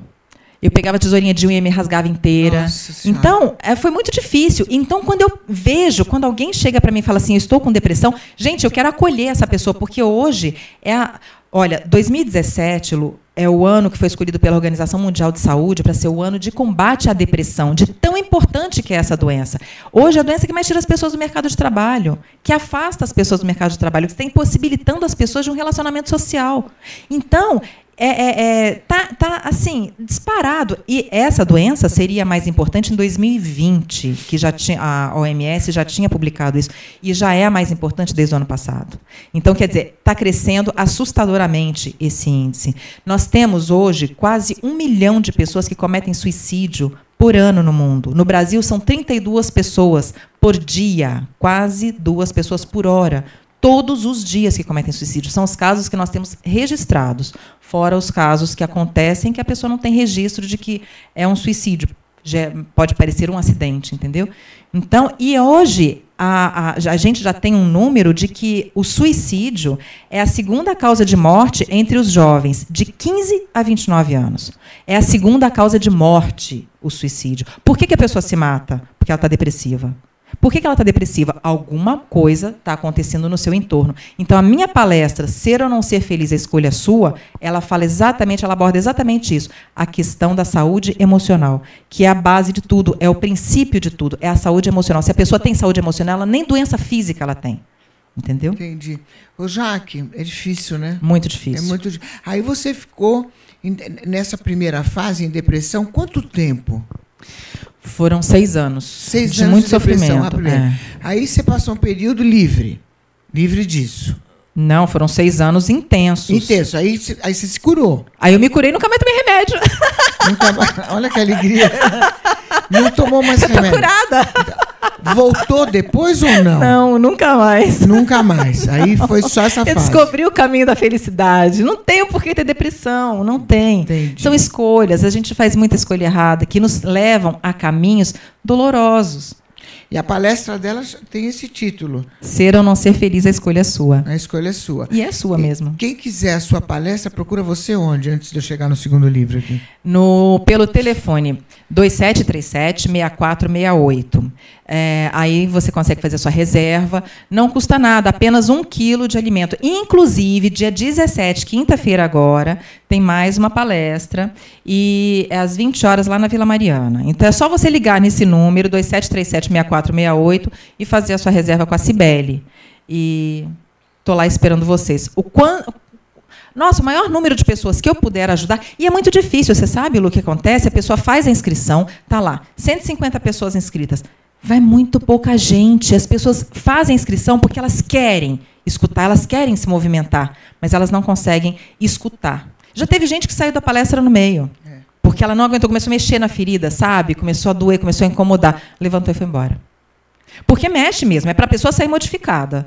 Eu pegava a tesourinha de unha e me rasgava inteira. Então, foi muito difícil. Então, quando alguém chega para mim e fala assim, eu estou com depressão, gente, eu quero acolher essa pessoa, porque hoje Olha, 2017, Lu, é o ano que foi escolhido pela Organização Mundial de Saúde para ser o ano de combate à depressão, de tão importante que é essa doença. Hoje, é a doença que mais tira as pessoas do mercado de trabalho, que afasta as pessoas do mercado de trabalho, que está impossibilitando as pessoas de um relacionamento social. Então, tá assim, disparado. E essa doença seria mais importante em 2020, que a OMS já tinha publicado isso, e já é a mais importante desde o ano passado. Então, quer dizer, está crescendo assustadoramente esse índice. Nós temos hoje quase 1 milhão de pessoas que cometem suicídio por ano no mundo. No Brasil, são 32 pessoas por dia, quase 2 pessoas por hora, todos os dias que cometem suicídio. São os casos que nós temos registrados, fora os casos que acontecem que a pessoa não tem registro de que é um suicídio. Já pode parecer um acidente, entendeu? Então, e hoje a gente já tem um número de que o suicídio é a segunda causa de morte entre os jovens de 15 a 29 anos. É a segunda causa de morte, o suicídio. Por que a pessoa se mata? Porque ela está depressiva. Por que ela está depressiva? Alguma coisa está acontecendo no seu entorno. Então, a minha palestra, Ser ou Não Ser Feliz, a Escolha Sua, ela aborda exatamente isso, a questão da saúde emocional, que é a base de tudo, é o princípio de tudo, é a saúde emocional. Se a pessoa tem saúde emocional, ela nem doença física ela tem. Entendeu? Entendi. Ô, Jaque, é difícil, né? Muito difícil. É muito. Aí você ficou, nessa primeira fase, em depressão, quanto tempo? Foram 6 anos. 6 de anos muito de depressão. sofrimento. Aí você passou um período livre disso. Não, foram 6 anos intensos. Intenso. Aí você se curou. Aí eu me curei e nunca mais tomei remédio. Olha que alegria. Não tomou mais remédio. Eu tô curada. Voltou depois ou não? Não, nunca mais. Nunca mais. Aí foi só essa fase. Eu descobri o caminho da felicidade. Não tem o porquê ter depressão. Não tem. Entendi. São escolhas. A gente faz muita escolha errada que nos levam a caminhos dolorosos. E a palestra dela tem esse título. Ser ou Não Ser Feliz, a escolha é sua. A escolha é sua. E é sua mesmo. Quem quiser a sua palestra, procura você onde, antes de eu chegar no segundo livro aqui? Pelo telefone 2737-6468. Aí você consegue fazer a sua reserva. Não custa nada, apenas 1 quilo de alimento. Inclusive, dia 17, quinta-feira agora, tem mais uma palestra. E é às 20 horas lá na Vila Mariana. Então, é só você ligar nesse número, 2737-6468, e fazer a sua reserva com a Cibele. E estou lá esperando vocês. Nossa, o maior número de pessoas que eu puder ajudar, e é muito difícil, você sabe, Lu, o que acontece? A pessoa faz a inscrição, está lá, 150 pessoas inscritas. Vai muito pouca gente. As pessoas fazem a inscrição porque elas querem escutar, elas querem se movimentar, mas elas não conseguem escutar. Já teve gente que saiu da palestra no meio, porque ela não aguentou, começou a mexer na ferida, sabe? Começou a doer, começou a incomodar. Levantou e foi embora. Porque mexe mesmo, é para a pessoa sair modificada.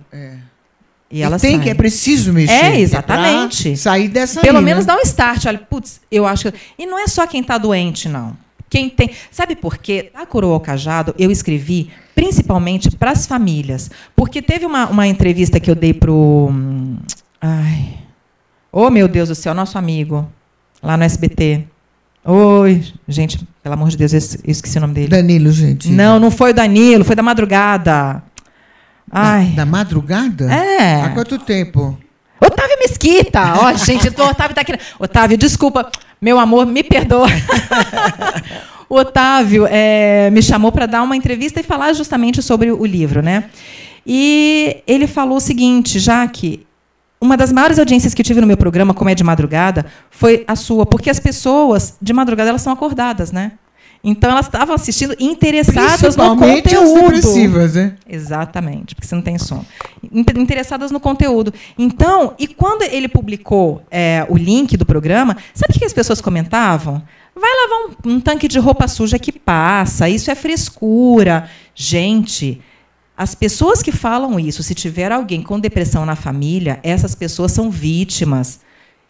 E ela sai. É preciso mexer. Exatamente. Sair dessa Pelo aí, menos né? dá um start. Olha, putz, eu acho que... E não é só quem está doente, não. Quem tem... Sabe por quê? A Coroa ao Cajado, eu escrevi principalmente para as famílias. Porque teve uma entrevista que eu dei para o... Oh, meu Deus do céu, nosso amigo, lá no SBT. Oi, gente, pelo amor de Deus, eu esqueci o nome dele. Danilo, gente. Não foi o Danilo, foi da madrugada. Da madrugada? Há quanto tempo? Otávio Mesquita. Ó, gente, o Otávio está aqui. Otávio, desculpa, meu amor, me perdoa. O Otávio me chamou para dar uma entrevista e falar justamente sobre o livro, né? E ele falou o seguinte, Jaque, uma das maiores audiências que eu tive no meu programa, como é de madrugada, foi a sua, porque as pessoas, de madrugada, elas são acordadas, né? Então, elas estavam assistindo interessadas no conteúdo. As depressivas, né? Exatamente, porque você não tem sono. Interessadas no conteúdo. Então, e quando ele publicou o link do programa, sabe o que as pessoas comentavam? Vai lavar um tanque de roupa suja que passa, isso é frescura. Gente, as pessoas que falam isso, se tiver alguém com depressão na família, essas pessoas são vítimas.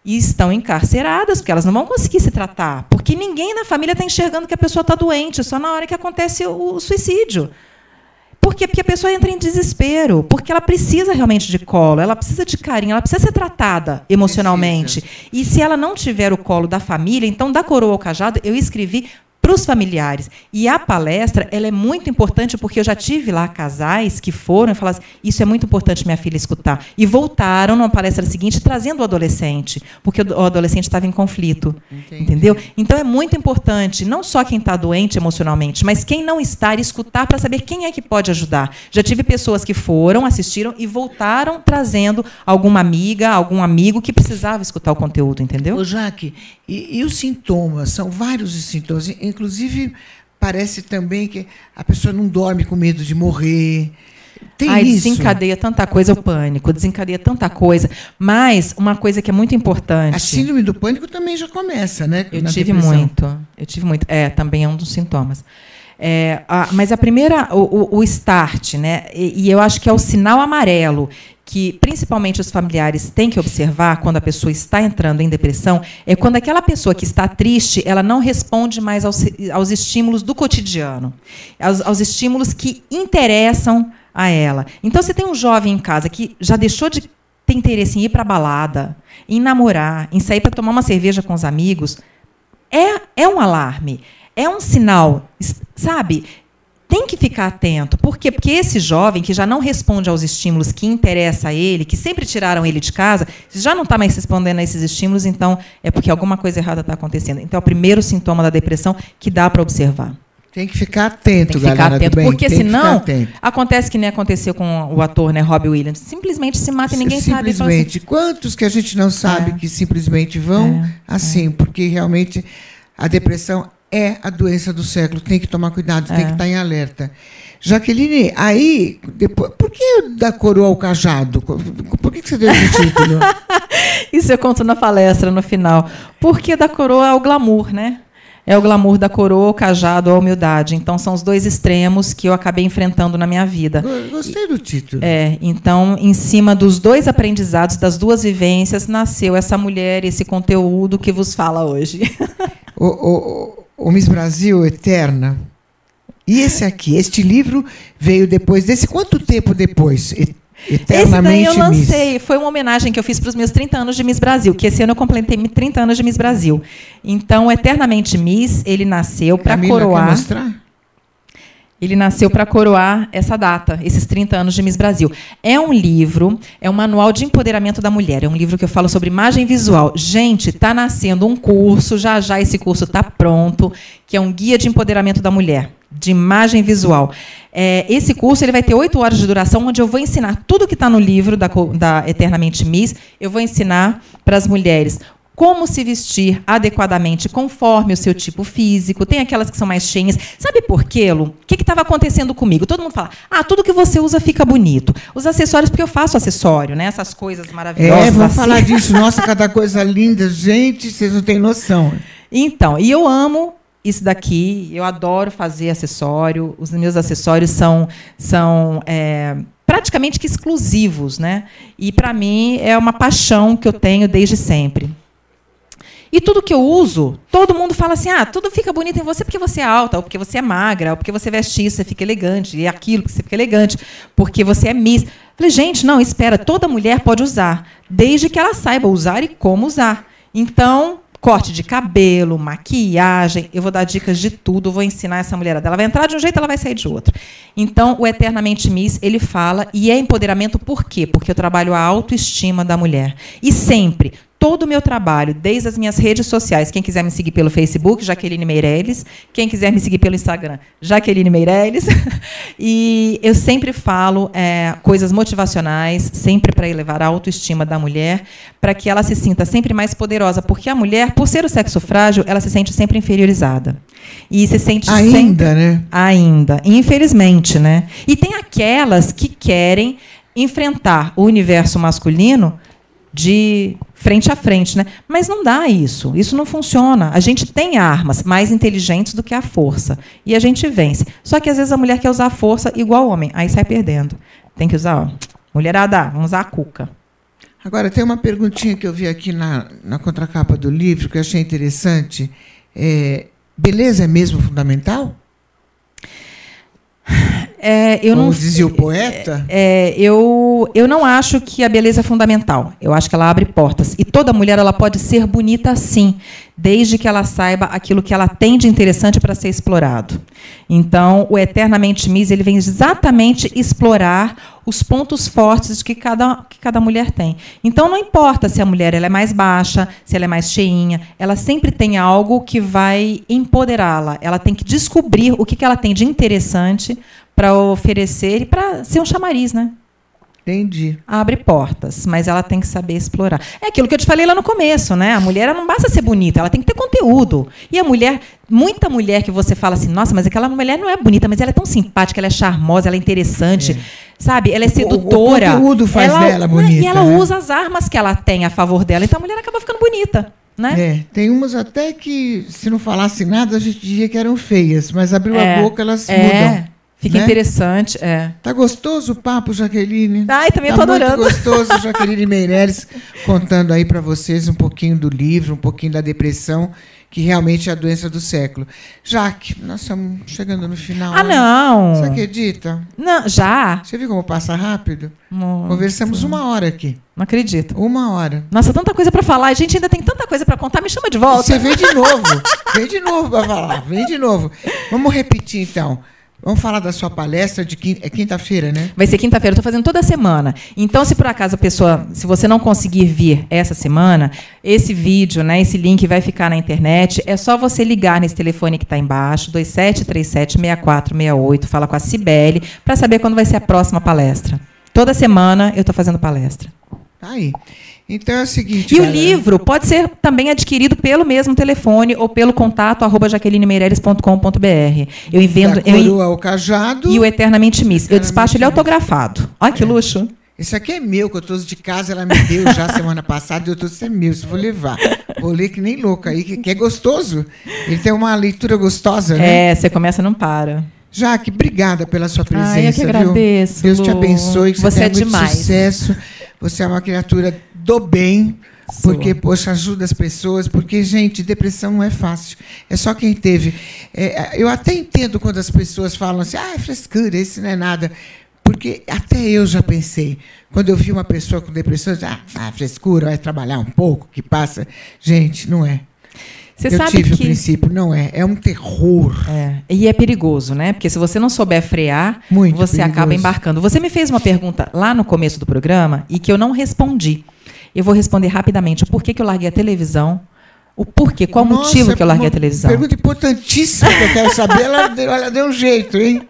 E estão encarceradas, porque elas não vão conseguir se tratar. Porque ninguém na família está enxergando que a pessoa está doente, só na hora que acontece o suicídio. Por quê? Porque a pessoa entra em desespero, porque ela precisa realmente de colo, ela precisa de carinho, ela precisa ser tratada emocionalmente. E se ela não tiver o colo da família, então, da Coroa ao Cajado, eu escrevi para os familiares. E a palestra ela é muito importante, porque eu já tive lá casais que foram e falaram assim, isso é muito importante minha filha escutar. E voltaram numa palestra seguinte trazendo o adolescente, porque o adolescente estava em conflito. Entendeu? Então é muito importante, não só quem está doente emocionalmente, mas quem não está, escutar para saber quem é que pode ajudar. Já tive pessoas que foram, assistiram e voltaram trazendo alguma amiga, algum amigo que precisava escutar o conteúdo, entendeu? Ô, Jaque, e os sintomas? São vários os sintomas. Inclusive, parece também que a pessoa não dorme com medo de morrer. Desencadeia tanta coisa, o pânico, desencadeia tanta coisa. Mas uma coisa que é muito importante... A síndrome do pânico também já começa, né? Eu tive muito. Também é um dos sintomas. Mas a primeira, o start, né? E eu acho que é o sinal amarelo que, principalmente, os familiares têm que observar quando a pessoa está entrando em depressão, é quando aquela pessoa que está triste, ela não responde mais aos estímulos do cotidiano, aos estímulos que interessam a ela. Então, você tem um jovem em casa que já deixou de ter interesse em ir para a balada, em namorar, em sair para tomar uma cerveja com os amigos, é um alarme, é um sinal, sabe? Tem que ficar atento. Por quê? Porque esse jovem que já não responde aos estímulos que interessam a ele, que sempre tiraram ele de casa, já não está mais respondendo a esses estímulos, então é porque alguma coisa errada está acontecendo. Então, é o primeiro sintoma da depressão que dá para observar. Tem que ficar atento, Tem que ficar atento, porque senão atento. Acontece que nem aconteceu com o ator, né, Robbie Williams. Simplesmente se mata e ninguém sabe. Simplesmente. Quantos que a gente não sabe que simplesmente vão assim, porque realmente a depressão é a doença do século. Tem que tomar cuidado, tem que estar em alerta. Jaqueline, aí, depois, por que da coroa ao cajado? Por que você deu esse título? Isso eu conto na palestra, no final. Porque da coroa ao glamour, né? É o glamour da coroa, o cajado, a humildade. Então, são os dois extremos que eu acabei enfrentando na minha vida. Gostei do título. Então, em cima dos dois aprendizados, das duas vivências, nasceu essa mulher, esse conteúdo que vos fala hoje. O Miss Brasil Eterna. E esse aqui, este livro veio depois desse... Quanto tempo depois? Eternamente esse daí eu lancei, foi uma homenagem que eu fiz para os meus 30 anos de Miss Brasil, que esse ano eu completei 30 anos de Miss Brasil. Então, Eternamente Miss, ele nasceu para coroar... Quer mostrar? Ele nasceu para coroar essa data, esses 30 anos de Miss Brasil. É um livro, é um manual de empoderamento da mulher. É um livro que eu falo sobre imagem visual. Gente, está nascendo um curso, já esse curso está pronto, que é um guia de empoderamento da mulher, de imagem visual. Esse curso ele vai ter 8 horas de duração, onde eu vou ensinar tudo que está no livro da Eternamente Miss, eu vou ensinar para as mulheres como se vestir adequadamente conforme o seu tipo físico. Tem aquelas que são mais cheinhas. Sabe por quê, Lu? O que estava acontecendo comigo? Todo mundo fala, tudo que você usa fica bonito. Os acessórios, porque eu faço acessório, né? Essas coisas maravilhosas. Vamos falar disso. Nossa, cada coisa linda. Gente, vocês não têm noção. Então, e eu amo isso daqui. Eu adoro fazer acessório. Os meus acessórios são praticamente que exclusivos, né? E, para mim, é uma paixão que eu tenho desde sempre. E tudo que eu uso, todo mundo fala assim, tudo fica bonito em você porque você é alta, ou porque você é magra, ou porque você veste isso, você fica elegante, e aquilo, porque você fica elegante, porque você é Miss. Falei, gente, não, espera, toda mulher pode usar, desde que ela saiba usar e como usar. Então, corte de cabelo, maquiagem, eu vou dar dicas de tudo, vou ensinar essa mulherada. Ela vai entrar de um jeito, ela vai sair de outro. Então, o Eternamente Miss, ele fala, e é empoderamento por quê? Porque eu trabalho a autoestima da mulher. E sempre... Todo o meu trabalho, desde as minhas redes sociais, quem quiser me seguir pelo Facebook, Jaqueline Meirelles, quem quiser me seguir pelo Instagram, Jaqueline Meirelles, e eu sempre falo coisas motivacionais, sempre para elevar a autoestima da mulher, para que ela se sinta sempre mais poderosa, porque a mulher, por ser o sexo frágil, ela se sente sempre inferiorizada. E se sente ainda, né? Ainda, infelizmente, né? E tem aquelas que querem enfrentar o universo masculino de frente a frente, né? Mas não dá isso. Isso não funciona. A gente tem armas mais inteligentes do que a força. E a gente vence. Só que, às vezes, a mulher quer usar a força igual o homem. Aí sai perdendo. Tem que usar, mulherada, vamos usar a cuca. Agora, tem uma perguntinha que eu vi aqui na contracapa do livro, que eu achei interessante. Beleza é mesmo fundamental? Como dizia o poeta? Eu não acho que a beleza é fundamental. Eu acho que ela abre portas. E toda mulher ela pode ser bonita, sim, desde que ela saiba aquilo que ela tem de interessante para ser explorado. Então, o Eternamente Miss ele vem exatamente explorar os pontos fortes que cada mulher tem. Então, não importa se a mulher ela é mais baixa, se ela é mais cheinha, ela sempre tem algo que vai empoderá-la. Ela tem que descobrir o que ela tem de interessante para oferecer e para ser um chamariz, né? Entendi. Abre portas, mas ela tem que saber explorar. É aquilo que eu te falei lá no começo, né? A mulher ela não basta ser bonita, ela tem que ter conteúdo. E a mulher, muita mulher que você fala assim, nossa, mas aquela mulher não é bonita, mas ela é tão simpática, ela é charmosa, ela é interessante. sabe? Ela é sedutora. O conteúdo faz dela bonita. E ela usa as armas que ela tem a favor dela. Então a mulher acaba ficando bonita. Né? Tem umas até que, se não falasse nada, a gente diria que eram feias, mas abriu a boca, elas mudam. Fica interessante. Tá gostoso o papo, Jaqueline? Ai, também tô adorando. Muito gostoso, Jaqueline Meireles, contando aí para vocês um pouquinho do livro, um pouquinho da depressão, que realmente é a doença do século. Jaque, nós estamos chegando no final. Não! Você acredita? Não, já? Você viu como passa rápido? Nossa. Conversamos 1 hora aqui. Não acredito. 1 hora. Nossa, tanta coisa para falar. A gente ainda tem tanta coisa para contar. Me chama de volta. Você vem de novo. Vem de novo para falar. Vem de novo. Vamos repetir, então. Vamos falar da sua palestra de quinta-feira, né? Vai ser quinta-feira, eu estou fazendo toda semana. Então, se por acaso a pessoa, se você não conseguir vir essa semana, esse vídeo, né, esse link vai ficar na internet. É só você ligar nesse telefone que está embaixo, 2737-6468, fala com a Cibele, para saber quando vai ser a próxima palestra. Toda semana eu estou fazendo palestra. Tá aí. Então é o seguinte. E galera, o livro pode ser também adquirido pelo mesmo telefone ou pelo contato @jaquelinemeireles.com.br. Eu invendo. O cajado. E o Eternamente Miss. Eu despacho ele autografado. Olha que luxo. Esse aqui é meu, que eu trouxe de casa, ela me deu já semana passada, eu trouxe, é meu, se vou levar. Vou ler que nem louca aí, que é gostoso. Ele tem uma leitura gostosa, né? Você começa e não para. Jaque, obrigada pela sua presença. Eu que agradeço. Viu? Deus te abençoe, que você tenha é muito demais. Sucesso. Você é uma criatura do bem, porque, poxa, ajuda as pessoas, porque, gente, depressão não é fácil. É só quem teve. Eu até entendo quando as pessoas falam assim, é frescura, isso não é nada. Porque até eu já pensei, quando eu vi uma pessoa com depressão, frescura, vai trabalhar um pouco, que passa. Gente, não é. Eu tive o princípio, não é. É um terror. E é perigoso, né? Porque se você não souber frear, você acaba embarcando. Você me fez uma pergunta lá no começo do programa e que eu não respondi. Eu vou responder rapidamente. Por que eu larguei a televisão? O porquê? Qual o motivo que eu larguei a televisão? Pergunta importantíssima que eu quero saber. Ela deu um jeito, hein?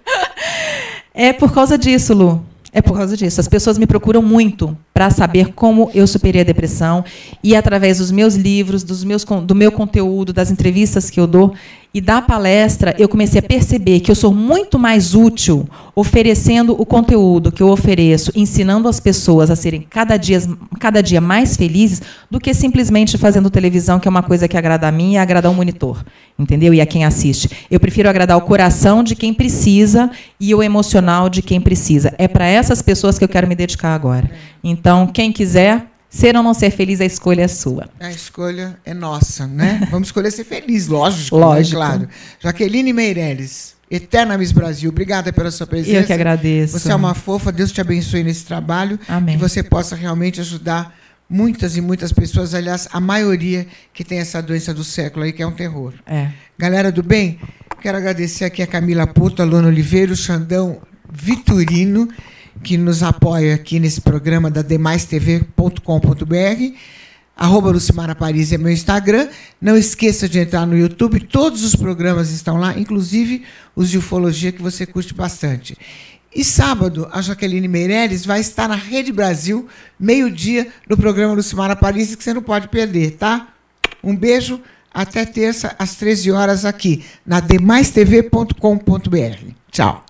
É por causa disso, Lu. É por causa disso. As pessoas me procuram muito para saber como eu superei a depressão e, através dos meus livros, do meu conteúdo, das entrevistas que eu dou e da palestra, eu comecei a perceber que eu sou muito mais útil oferecendo o conteúdo que eu ofereço, ensinando as pessoas a serem cada dia mais felizes, do que simplesmente fazendo televisão, que é uma coisa que agrada a mim e agrada ao monitor, entendeu? E a quem assiste. Eu prefiro agradar o coração de quem precisa e o emocional de quem precisa. É para essas pessoas que eu quero me dedicar agora. Então, quem quiser, ser ou não ser feliz, a escolha é sua. A escolha é nossa, né? Vamos escolher ser feliz, lógico. Lógico. Né? Claro. Jaqueline Meireles, Eterna Miss Brasil, obrigada pela sua presença. Eu que agradeço. Você é uma fofa, Deus te abençoe nesse trabalho. Amém. Que você possa realmente ajudar muitas e muitas pessoas, aliás, a maioria que tem essa doença do século aí, que é um terror. Galera do bem, quero agradecer aqui a Camila Porto, a Luana Oliveira, o Xandão Vitorino, que nos apoia aqui nesse programa da demaistv.com.br. @Lucimara Paris é meu Instagram. Não esqueça de entrar no YouTube, todos os programas estão lá, inclusive os de ufologia, que você curte bastante. E sábado, a Jaqueline Meireles vai estar na Rede Brasil, meio-dia, no programa Lucimara Paris, que você não pode perder, tá? Um beijo, até terça, às 13 horas, aqui, na demaistv.com.br. Tchau.